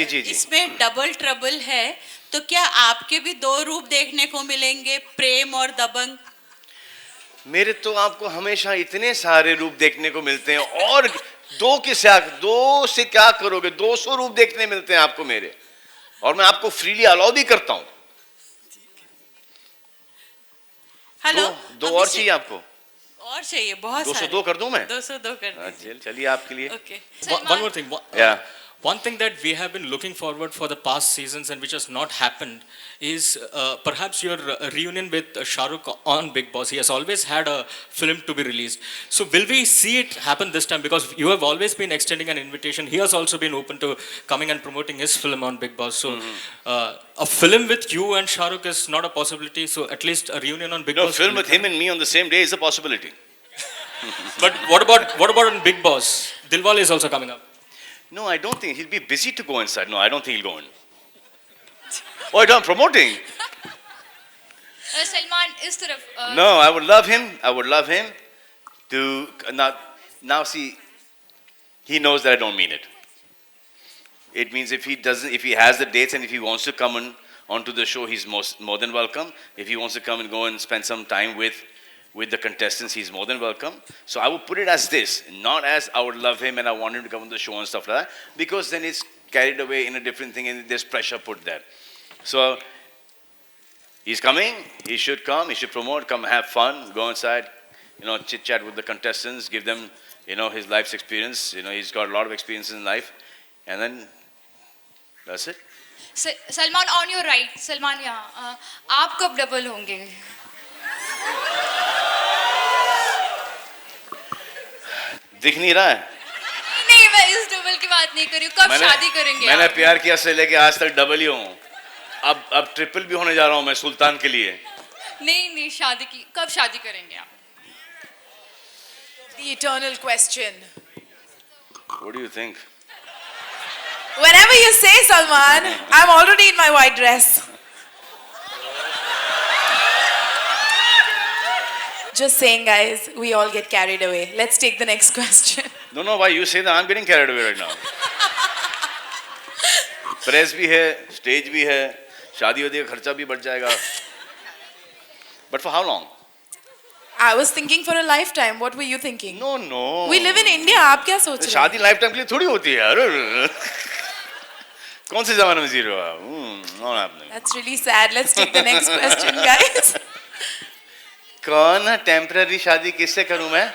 Speaker 1: जी।
Speaker 14: इसमें double trouble है, तो क्या आपके भी दो रूप देखने को मिलेंगे, प्रेम और दबंग?
Speaker 1: मेरे तो आपको हमेशा इतने सारे रूप देखने को मिलते हैं, और दो से क्या करोगे? 200 रूप देखने मिलते हैं आपको मेरे, और मैं आपको फ्रीली अलाउ भी करता हूं।
Speaker 14: हेलो,
Speaker 1: दो और चाहिए आपको?
Speaker 14: और चाहिए बहुत
Speaker 1: 202 कर दूं मैं?
Speaker 14: 202 कर दीजिए।
Speaker 1: चलिए आपके लिए।
Speaker 14: Okay.
Speaker 15: One more thing.
Speaker 1: Yeah.
Speaker 15: One thing that we have been looking forward for the past seasons and which has not happened is perhaps your reunion with Shah Rukh on Big Boss. He has always had a film to be released. So will we see it happen this time? Because you have always been extending an invitation. He has also been open to coming and promoting his film on Big Boss. So a film with you and Shah Rukh is not a possibility. So at least a reunion on Big Boss.
Speaker 1: No, film with him and me on the same day is a possibility.
Speaker 15: But what about on Big Boss? Dilwale is also coming up.
Speaker 1: No, I don't think he'll be busy to go inside. No, I don't think he'll go in. Oh, I'm promoting.
Speaker 10: Salman इस तरफ
Speaker 1: No, I would love him. I would love him to now see. He knows that I don't mean it. It means if he has the dates and if he wants to come onto the show, he's more than welcome. If he wants to come and go and spend some time with the contestants, he's more than welcome. So I would put it as this, not as I would love him and I want him to come on the show and stuff like that, because then it's carried away in a different thing and there's pressure put there. So he's coming, he should come, he should promote, come have fun, go inside, chit chat with the contestants, give them, his life's experience. He's got a lot of experience in life, and then that's it.
Speaker 10: Salman on your right, Salman यहाँ, आप कब double होंगे?
Speaker 1: दिख नहीं रहा है?
Speaker 10: नहीं, मैं इस डबल की बात नहीं कर रही हूँ. कब शादी करेंगे?
Speaker 1: मैंने प्यार किया से लेके आज तक डबल ही हूँ. अब ट्रिपल भी होने जा रहा हूँ मैं सुल्तान के लिए.
Speaker 10: नहीं शादी की कब शादी करेंगे आप?
Speaker 9: The eternal question.
Speaker 1: What do you think?
Speaker 9: Whenever you say, Salman, I'm already in my white dress. Just saying, guys, we all get carried away. Let's take the next question.
Speaker 1: No, why you say that? I'm getting carried away right now. Press भी है, stage भी है, शादी वादी का खर्चा भी बढ़ जाएगा. But for how long?
Speaker 9: I was thinking for a lifetime. What were you thinking?
Speaker 1: No.
Speaker 9: We live in India. आप क्या सोच रहे हैं?
Speaker 1: शादी लाइफटाइम के लिए थोड़ी होती है यार. कौन से ज़माने में जी रहे हो आप? Not happening.
Speaker 9: That's really sad. Let's take the next question, guys.
Speaker 1: कौन टेम्पररी शादी किससे करूं मैं?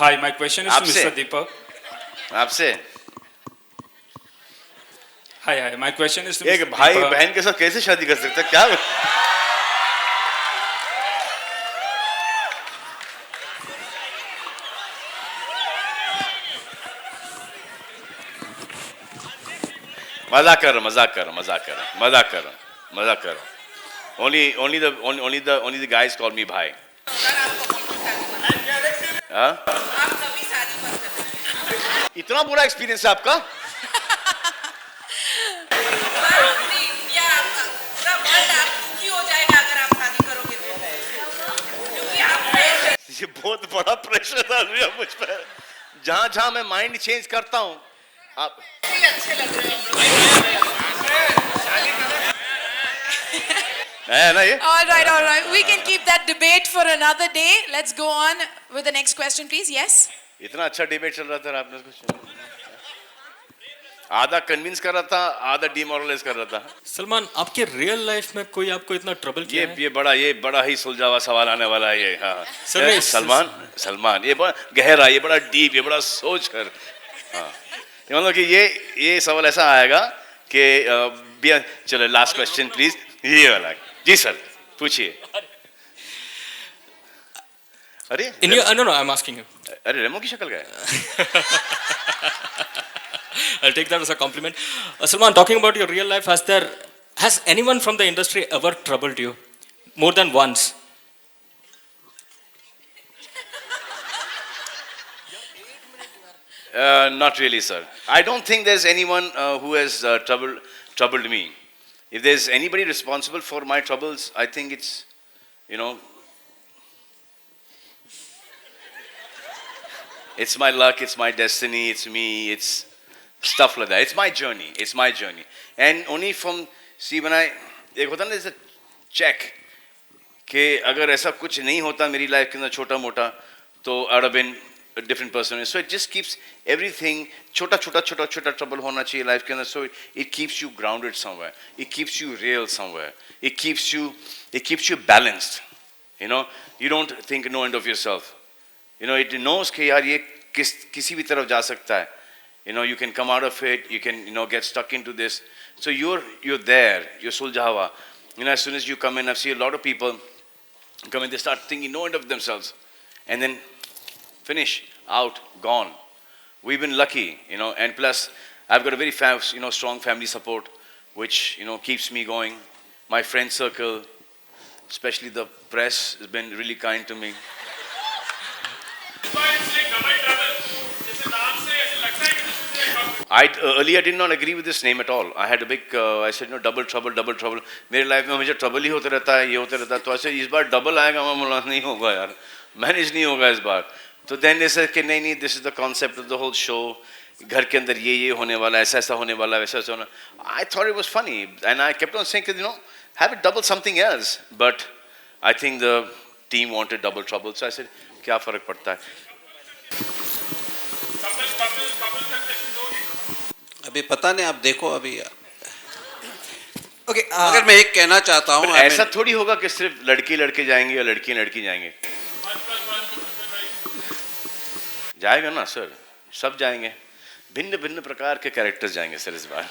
Speaker 16: Hi, my question is to Mr. Deepak.
Speaker 1: आपसे?
Speaker 16: Hi, my question is to Mr.
Speaker 1: एक भाई
Speaker 16: Deepak.
Speaker 1: बहन के साथ कैसे शादी कर सकता है? क्या? मजाक कर रहा हूँ. Only the guys call me भाई. हाँ? इतना बुरा एक्सपीरियंस है आपका? ये बहुत बड़ा प्रेशर था मुझ पर. जहाँ मैं माइंड चेंज करता हूँ आप अच्छे लग रहे हैं.
Speaker 9: All right. We can keep that debate for another day. Let's go on with the next question, please. Yes.
Speaker 1: इतना अच्छा डिबेट चल रहा था, आपने कुछ आधा कन्विंस कर रहा था, आधा डिमोरलाइज कर रहा था.
Speaker 15: सलमान, आपके रियल लाइफ में कोई आपको इतना ट्रबल किया है?
Speaker 1: ये बड़ा ही सुलझा हुआ सवाल आने वाला है ये. हाँ सलमान, ये बड़ा गहरा, ये बड़ा डीप, ये बड़ा सोच कर. हाँ, मतलब कि ये सवाल ऐसा आएगा कि चलो लास्ट क्वेश्चन प्लीज. ये वाला. जी सर, पूछिए. अरे
Speaker 15: No, I'm asking you.
Speaker 1: अरे रेमो की शक्ल का है.
Speaker 15: I'll take that as a compliment. Salman, talking about your real life, has anyone from the industry ever troubled you more than once?
Speaker 1: Not really, sir. I don't think there's anyone who has troubled me. If there's anybody responsible for my troubles, I think it's, it's my luck, it's my destiny, it's me, it's stuff like that. It's my journey. And only from, see, when एक होता ना जैसे check कि अगर ऐसा कुछ नहीं होता मेरी लाइफ के अंदर छोटा मोटा, तो I would have been a different person. So it just keeps everything छोटा trouble होना चाहिए लाइफ के अंदर. So it keeps you grounded somewhere. It keeps you real somewhere. It keeps you balanced. You don't think no end of yourself. It knows कि यार ये किसी भी तरफ जा सकता है. You can come out of it. You can get stuck into this. So you're there. You're suljhawa. As soon as you come in, I've seen a lot of people come in. They start thinking no end of themselves, and then finish out, gone. We've been lucky, and plus I've got a very strong family support, which keeps me going. My friend circle, especially the press, has been really kind to me. I earlier did not agree with this name at all. I had a big, I said, no, double trouble, double trouble. मेरे life में मुझे trouble ही होता रहता है, ये होता रहता है. तो ऐसे इस बार डबल आएगा, मैं बोला नहीं होगा यार, मैनेज नहीं होगा इस बार. तो then they said कि नहीं, this is the concept of the whole show. घर के अंदर ये होने वाला, ऐसा ऐसा होने वाला, वैसा ऐसा होना. I thought it was funny, and I kept on saying, you know, have it double something else. But I think the team wanted double trouble, so I said, क्या फर्क पड़ता है?
Speaker 11: अभी पता नहीं, आप देखो अभी. ओके, अगर मैं एक कहना चाहता हूँ,
Speaker 1: ऐसा थोड़ी होगा कि सिर्फ लड़के लड़के जाएंगे या लड़की लड़की जाएंगे. जाएगा ना सर, सब जाएंगे. भिन्न भिन्न प्रकार के कैरेक्टर्स जाएंगे सर इस बार.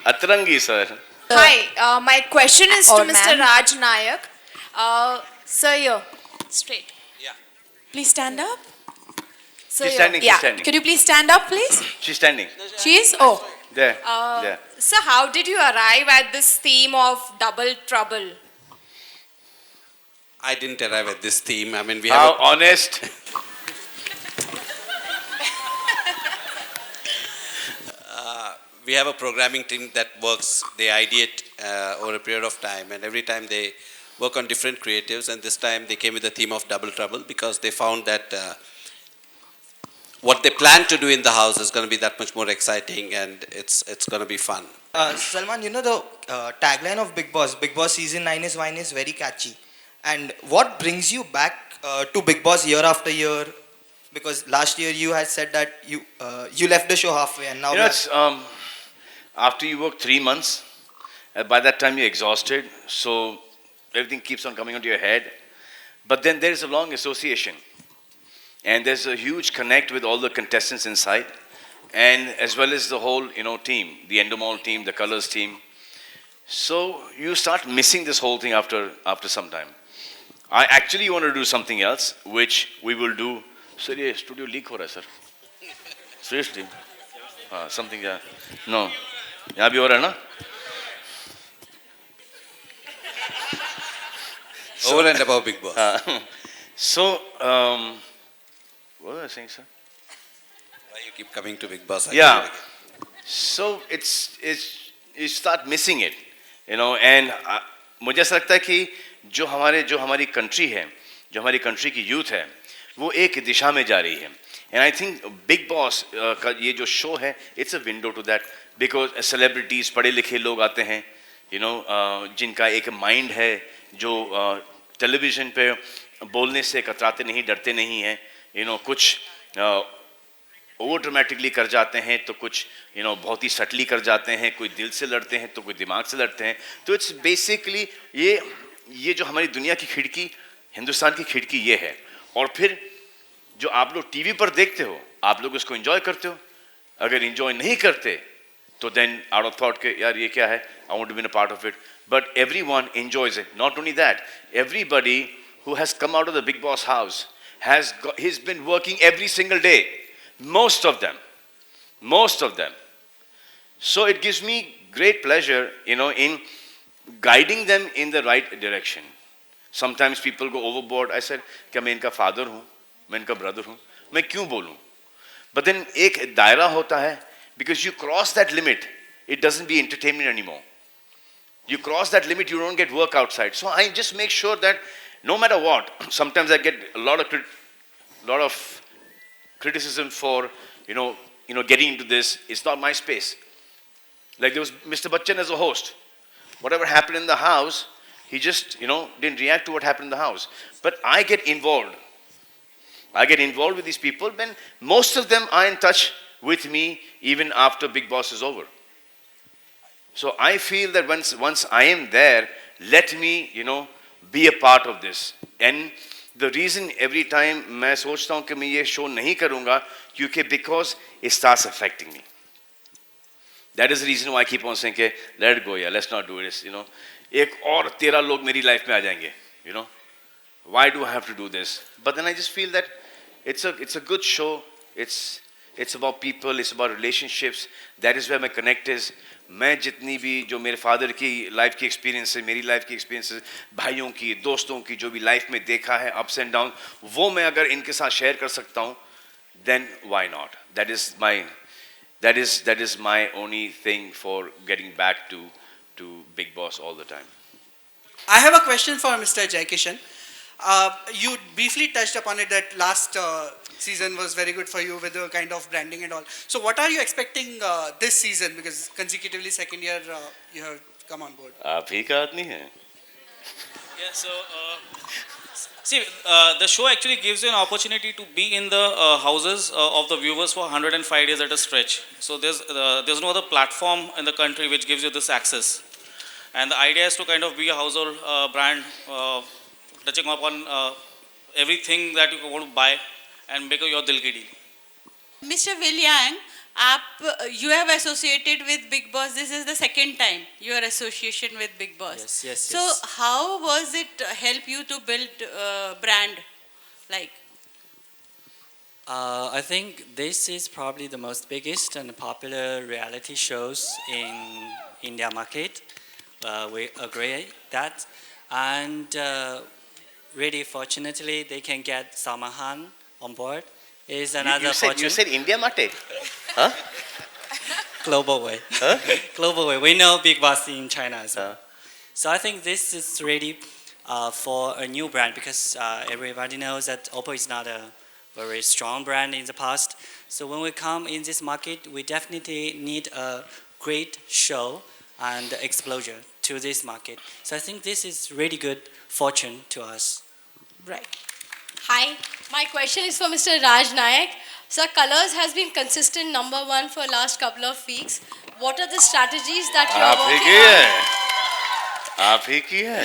Speaker 1: अतरंगी sir.
Speaker 17: Hi, my question is to Mr. Raj Nayak. Sir, here, straight.
Speaker 11: Yeah.
Speaker 9: Please stand up.
Speaker 17: Sir,
Speaker 1: She's standing.
Speaker 17: yeah.
Speaker 1: She's standing.
Speaker 9: Could you please stand up, please?
Speaker 1: She's standing.
Speaker 9: She is? Oh.
Speaker 1: There. There.
Speaker 17: Sir, how did you arrive at this theme of double trouble?
Speaker 11: I didn't arrive at this theme. I mean, we
Speaker 1: How
Speaker 11: have
Speaker 1: honest.
Speaker 11: we have a programming team that works. They ideate over a period of time, and every time they work on different creatives. And this time they came with the theme of double trouble because they found that what they plan to do in the house is going to be that much more exciting, and it's going to be fun.
Speaker 18: Salman, you know the tagline of Big Boss season 9 is wine is very catchy. And what brings you back to Big Boss year after year? Because last year you had said that you left the show halfway, and now
Speaker 1: It's, after you work 3 months, by that time you're exhausted, so everything keeps on coming onto your head. But then there is a long association, and there's a huge connect with all the contestants inside, and as well as the whole team, the Endemol team, the Colors team. So you start missing this whole thing after some time. I actually want to do something else, which we will do. Sir, ये studio leak हो रहा है sir. Seriously? Something yeah. No. यहाँ भी हो रहा है ना?
Speaker 11: Over and above Big Boss.
Speaker 1: So, what was I saying, sir?
Speaker 11: Why you keep coming to Big Boss?
Speaker 1: Yeah. So you start missing it, and मुझे ऐसा लगता है कि जो हमारी कंट्री है, जो हमारी कंट्री की यूथ है, वो एक दिशा में जा रही है. And I think Big Boss का ये जो शो है, it's a window to that because celebrities, पढ़े लिखे लोग आते हैं, जिनका एक माइंड है, जो टेलीविज़न पे बोलने से कतराते नहीं, डरते नहीं हैं, कुछ ओवर ड्रामेटिकली कर जाते हैं, तो कुछ बहुत ही सटली कर जाते हैं, कोई दिल से लड़ते हैं तो कोई दिमाग से लड़ते हैं. तो इट्स बेसिकली ये जो हमारी दुनिया की खिड़की, हिंदुस्तान की खिड़की ये है. और फिर जो आप लोग टीवी पर देखते हो, आप लोग उसको एंजॉय करते हो. अगर एंजॉय नहीं करते तो देन आउट ऑफ थॉट के यार ये क्या है, I want to be a part of it. But everyone enjoys it. Not only that, everybody who has come out of the Big Boss house he's been working every single day. Most of them. So it gives me great pleasure, in guiding them in the right direction. Sometimes people go overboard. I said, क्या मैं इनका father हूँ, मैं इनका brother हूँ, मैं क्यों बोलूँ? But then एक दायरा होता है, because you cross that limit, it doesn't be entertainment anymore. You cross that limit, you don't get work outside. So I just make sure that no matter what, sometimes I get a lot of criticism for, getting into this. It's not my space. Like there was Mr. Bachchan as a host. Whatever happened in the house, he just, didn't react to what happened in the house. But I get involved. With these people. Then most of them are in touch with me even after Big Boss is over. So I feel that once I am there, let me, be a part of this. And the reason every time मैं सोचता हूँ कि मैं ये show नहीं करूँगा, क्योंकि because it starts affecting me. That is the reason why I keep on saying कि let it go, yeah, let's not do this. एक और 13 लोग मेरी life में आ जाएंगे. Why do I have to do this? But then I just feel that it's a good show. It's about people. It's about relationships. That is where my connect is. मैं जितनी भी जो मेरे फादर की life की experience है, मेरी life की एक्सपीरियंस है, भाइयों की, दोस्तों की, जो भी लाइफ में देखा है अप्स एंड डाउन, वो मैं अगर इनके साथ शेयर कर सकता हूँ, then why not? That is my only thing for getting back to Big Boss all the time.
Speaker 19: I have a question for Mr. Jai Kishan. You briefly touched upon it that last season was very good for you with the kind of branding and all. So what are you expecting this season? Because consecutively second year you have come on board.
Speaker 1: आप ही का आदमी है.
Speaker 13: Yeah, so see, the show actually gives you an opportunity to be in the houses of the viewers for 105 days at a stretch. So there's no other platform in the country which gives you this access. And the idea is to kind of be a household brand, touching upon everything that you want to buy and make your dil ki deal.
Speaker 14: Mr. Will Yang, you have associated with Big Boss. This is the second time your association with Big Boss.
Speaker 5: Yes.
Speaker 14: So how was it help you to build brand like?
Speaker 5: I think this is probably the most biggest and popular reality shows in India market. We agree that, and really fortunately they can get Salman Khan on board. Is another fortune.
Speaker 1: You said India Mate? Huh?
Speaker 5: Global way.
Speaker 1: Huh?
Speaker 5: Global way. We know Big Boss in China as well. So I think this is ready for a new brand because everybody knows that Oppo is not a very strong brand in the past. So when we come in this market, we definitely need a great show and exposure to this market. So I think this is really good fortune to us.
Speaker 20: Right. Hi, my question is for Mr. Raj Nayak. Sir, Colors has been consistent #1 for last couple of weeks. What are the strategies that you are working on?
Speaker 1: आप ही की है.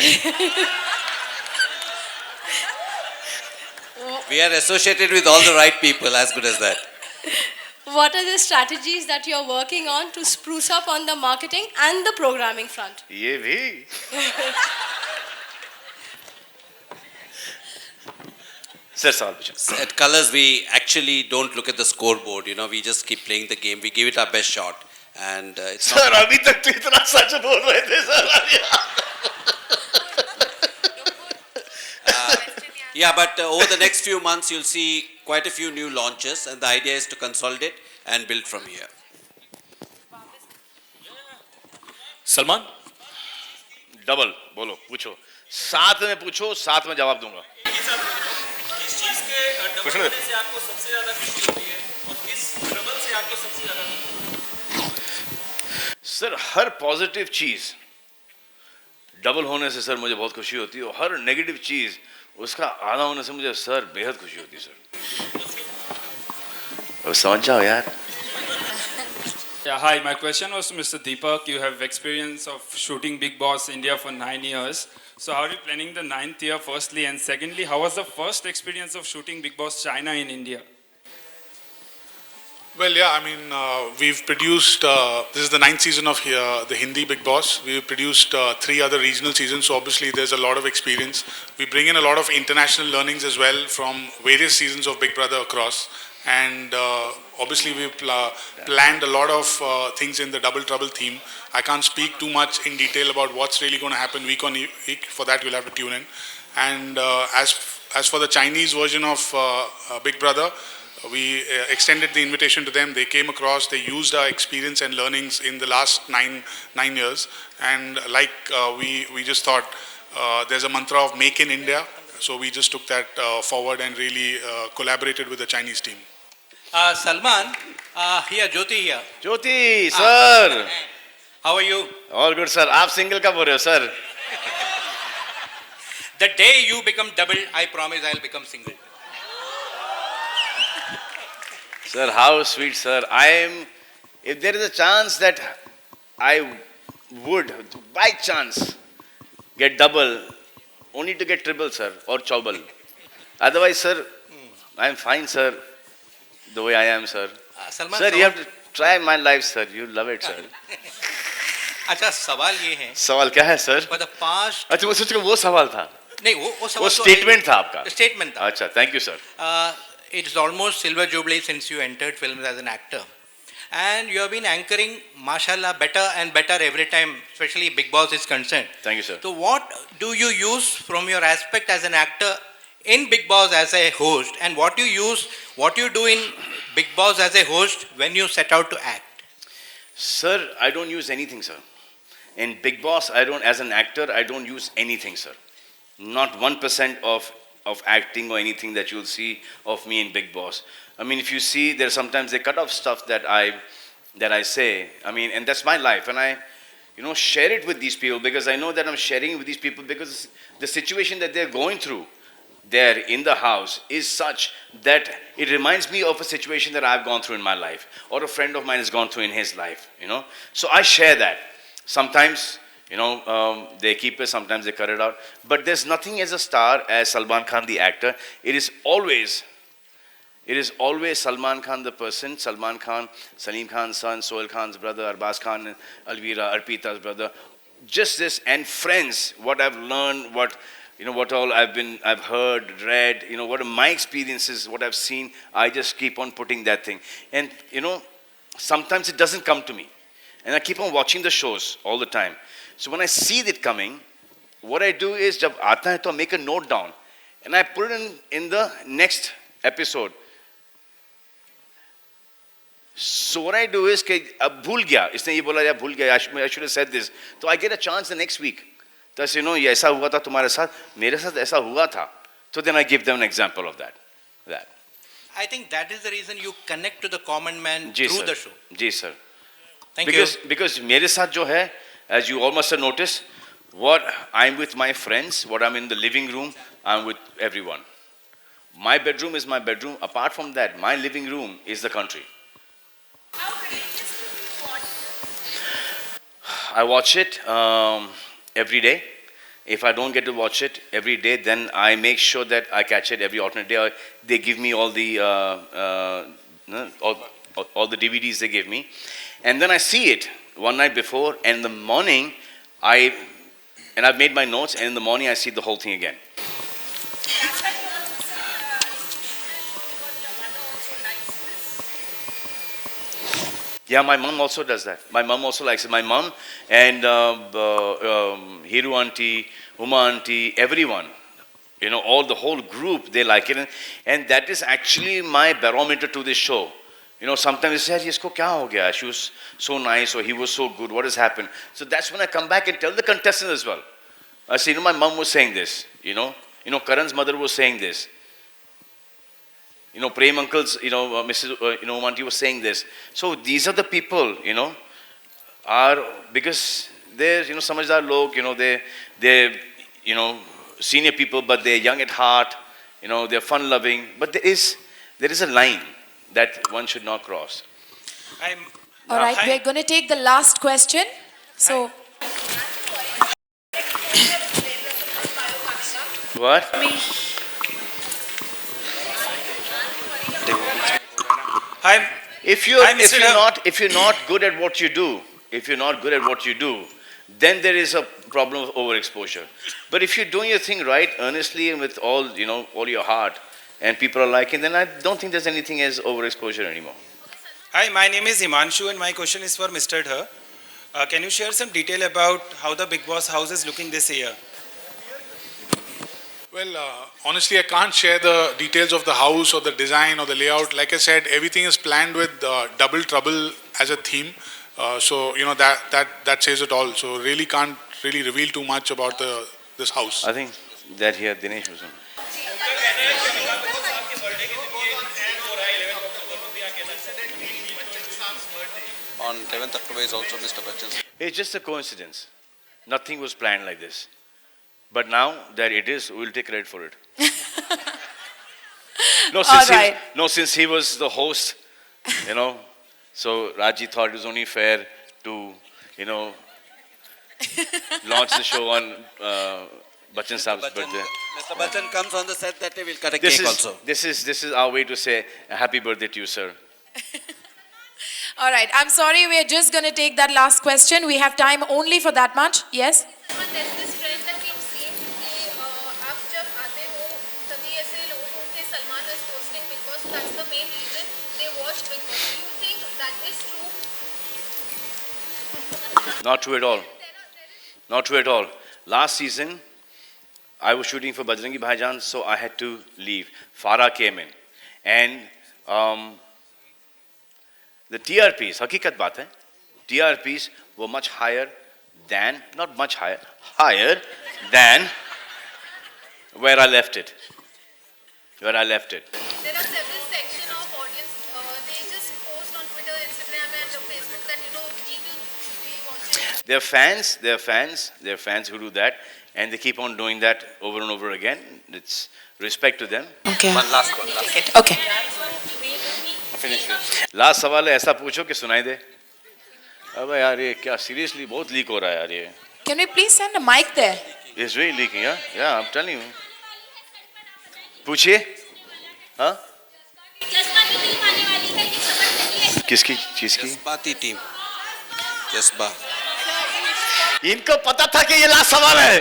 Speaker 11: We are associated with all the right people, as good as that.
Speaker 20: What are the strategies that you are working on to spruce up on the marketing and the programming front?
Speaker 1: ये भी. Sir,
Speaker 11: at Colors, we actually don't look at the scoreboard. You know, we just keep playing the game. We give it our best shot, and it's
Speaker 1: Sir, अभी तक तो इतना सच बोल रहे थे sir.
Speaker 11: Yeah, but over the next few months, you'll see quite a few new launches, and the idea is to consolidate and build from here.
Speaker 16: Salman?
Speaker 1: Double, बोलो, पूछो. साथ में पूछो, साथ में जवाब दूंगा.
Speaker 3: किस डबल से आपको सबसे ज्यादा खुशी होती है और किस ट्रबल से आपको सबसे ज्यादा?
Speaker 1: सर, हर पॉजिटिव चीज डबल होने से सर मुझे बहुत खुशी होती है और हर नेगेटिव चीज उसका आधा होने से मुझे सर बेहद खुशी होती है सर. अब समझ जाओ यार.
Speaker 16: Yeah, hi, my question was to Mr. Deepak. You have experience of shooting Big Boss India for 9 years. So how are you planning the 9th year firstly, and secondly, how was the first experience of shooting Big Boss China in India?
Speaker 12: Well, yeah, I mean, we've produced, this is the 9th season of the Hindi Big Boss. We've produced 3 other regional seasons, so obviously there's a lot of experience. We bring in a lot of international learnings as well from various seasons of Big Brother across. And obviously we've planned a lot of things in the Double Trouble theme. I can't speak too much in detail about what's really going to happen week on week. For that, you'll have to tune in. And as for the Chinese version of Big Brother, we extended the invitation to them. They came across, they used our experience and learnings in the last nine years. And like we just thought, there's a mantra of Make in India. So we just took that forward and really collaborated with the Chinese team.
Speaker 21: Salman, here, Jyoti here.
Speaker 1: Jyoti, sir.
Speaker 21: How are you?
Speaker 1: All good, sir. आप single कब हो रहे हो, sir?
Speaker 21: The day you become double, I promise I'll become single.
Speaker 1: Sir, how sweet, sir. If there is a chance that I would, by chance, get double, only to get triple, sir, or chobal. Otherwise, sir, I'm fine, sir, the way I am, sir.
Speaker 21: Salman,
Speaker 1: sir, you have to try my life, sir. You love it, sir.
Speaker 21: अच्छा सवाल ये है.
Speaker 1: सवाल क्या है, sir?
Speaker 21: For the past.
Speaker 1: अच्छा वो सोच वो सवाल था.
Speaker 21: नहीं वो सवाल.
Speaker 1: वो statement था आपका.
Speaker 21: Statement था.
Speaker 1: अच्छा, thank you, sir.
Speaker 21: It's almost silver jubilee since you entered films as an actor, and you have been anchoring, mashallah, better and better every time, especially Big Boss is concerned.
Speaker 1: Thank you, sir.
Speaker 21: So what do you use from your aspect as an actor in Big Boss as a host, and what you do in Big Boss as a host when you set out to act?
Speaker 1: Sir, I don't use anything, sir. In Big Boss, as an actor, I don't use anything, sir. Not 1% of acting or anything that you'll see of me in Big Boss. I mean, if you see, sometimes they cut off stuff that I say. I mean, and that's my life, and I, share it with these people because I know that I'm sharing it with these people because the situation that they're going through there in the house is such that it reminds me of a situation that I've gone through in my life or a friend of mine has gone through in his life, So I share that. Sometimes, they keep it, sometimes they cut it out. But there's nothing as a star as Salman Khan, the actor. It is always Salman Khan, the person. Salman Khan, Salim Khan's son, Sohail Khan's brother, Arbaz Khan, Alvira, Arpita's brother. Just this, and friends, what I've learned, what all I've heard, read, what are my experiences, what I've seen, I just keep on putting that thing. And, sometimes it doesn't come to me. And I keep on watching the shows all the time. So when I see it coming, what I do is, jab aata hai to I make a note down. And I put it in the next episode. So what I do is, ab bhul gaya, isne ye bola, bhul gaya, I should have said this. So I get a chance the next week. तो ऐसे ये ऐसा हुआ था तुम्हारे साथ, मेरे साथ ऐसा हुआ था. So then I give them an example of that.
Speaker 21: I think that is the reason you connect to the common man
Speaker 1: ji
Speaker 21: through
Speaker 1: sir.
Speaker 21: the show.
Speaker 1: Ji sir.
Speaker 21: Thank you.
Speaker 1: Because मेरे साथ जो है, as you all must have noticed, what I'm with my friends, what I'm in the living room, I'm with everyone. My bedroom is my bedroom. Apart from that, my living room is the country. I watch it every day. If I don't get to watch it every day, then I make sure that I catch it every alternate day. They give me all the DVDs they give me, and then I see it one night before, and in the morning I've made my notes, and in the morning I see the whole thing again. Yeah, my mom also does that. My mom also likes it. My mom and Hiru auntie, Uma auntie, everyone, all the whole group, they like it. And that is actually my barometer to this show. Sometimes they say, isko kya ho gaya? She was so nice, or he was so good. What has happened? So that's when I come back and tell the contestants as well. I say, my mom was saying this, Karan's mother was saying this. Prem uncles, Mrs. Auntie was saying this. So these are the people, are, because they're, Samajdar log, they're, senior people, but they're young at heart, they're fun-loving. But there is a line that one should not cross.
Speaker 9: All right, we're going to take the last question. So,
Speaker 1: what?
Speaker 21: Hi.
Speaker 1: If you're not good at what you do, then there is a problem of overexposure. But if you're doing your thing right, earnestly, and with all your heart, and people are liking, then I don't think there's anything as overexposure anymore.
Speaker 4: Hi, my name is Himanshu, and my question is for Mr. Dhar. Can you share some detail about how the Big Boss house is looking this year?
Speaker 12: Well, honestly, I can't share the details of the house or the design or the layout. Like I said, everything is planned with Double Trouble as a theme. So that says it all. So really can't really reveal too much about this house.
Speaker 1: I think that here Dinesh was on.
Speaker 11: On 11th October is also Mr. Bachchan's.
Speaker 1: It's just a coincidence. Nothing was planned like this. But now that it is, we'll take credit for it. Since he was the host, so Raji thought it was only fair to, launch the show on Bachchan Saab's birthday.
Speaker 11: Mr. Bachchan comes on the set that day, we'll cut a cake also.
Speaker 1: This is our way to say a happy birthday to you, sir.
Speaker 9: all right, I'm sorry, we're just going to take that last question. We have time only for that much. Yes?
Speaker 10: There's this trend that we've seen कि आप जब आते हो तभी ऐसे लोगों को कि Salman is hosting Big Boss, that's the main reason they watch Big Boss. Do you think that is true?
Speaker 1: Not true at all. Not true at all. Last season, I was shooting for Bajrangi Bhaijaan, so I had to leave. Farah came in, and the TRPs, hakikat baat hai, TRPs were much higher than, not much higher, higher than where I left it. Where I left it.
Speaker 10: There are several sections of audience, they just post on Twitter, Instagram and Facebook that, we want to... They're fans who do that, and they keep on doing that over and over again. It's respect to them.
Speaker 9: Okay.
Speaker 1: One last one.
Speaker 9: Okay.
Speaker 1: Finish. Last सवाल है, ऐसा पूछो कि सुनाई दे. अबे यार ये क्या seriously बहुत leak हो रहा है यार ये.
Speaker 9: Can we please send a mic there?
Speaker 1: It's really leaking, yeah? Yeah, I'm telling you. पूछिए. हाँ? किसकी चीज की?
Speaker 11: जज्बाती टीम. जज्बा.
Speaker 1: इनको पता था कि ये लास्ट सवाल है.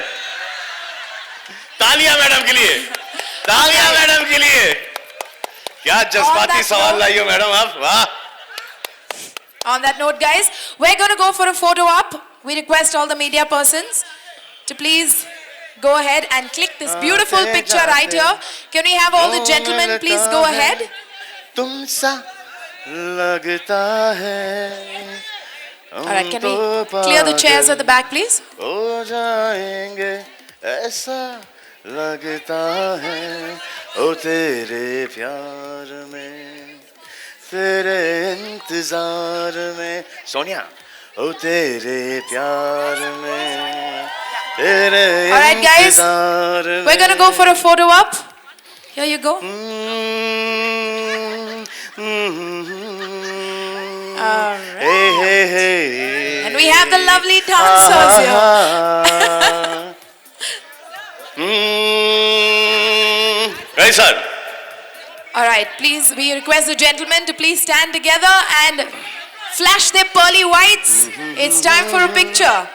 Speaker 1: तालियां मैडम के लिए. तालियां मैडम के लिए. क्या जज्बाती सवाल लाई हो मैडम आप? वाह.
Speaker 9: On that note, guys, we're going to go for a photo op. We request all the media persons to please go ahead and click this beautiful picture right here. Can we have all the gentlemen please go ahead?
Speaker 1: तुमसा लगता है.
Speaker 9: Alright, can we clear the chairs at the back, please?
Speaker 1: हो जाएंगे ऐसा लगता है ओ तेरे प्यार में तेरे इंतजार में सोनिया ओ तेरे प्यार में तेरे
Speaker 9: Alright, guys,
Speaker 1: इंतजार में.
Speaker 9: we're going to go for a photo op. Here you go. Alright.
Speaker 1: Hey, hey, hey.
Speaker 9: And we have the lovely dancers here.
Speaker 1: Right, sir.
Speaker 9: Alright, please, we request the gentlemen to please stand together and flash their pearly whites. It's time for a picture.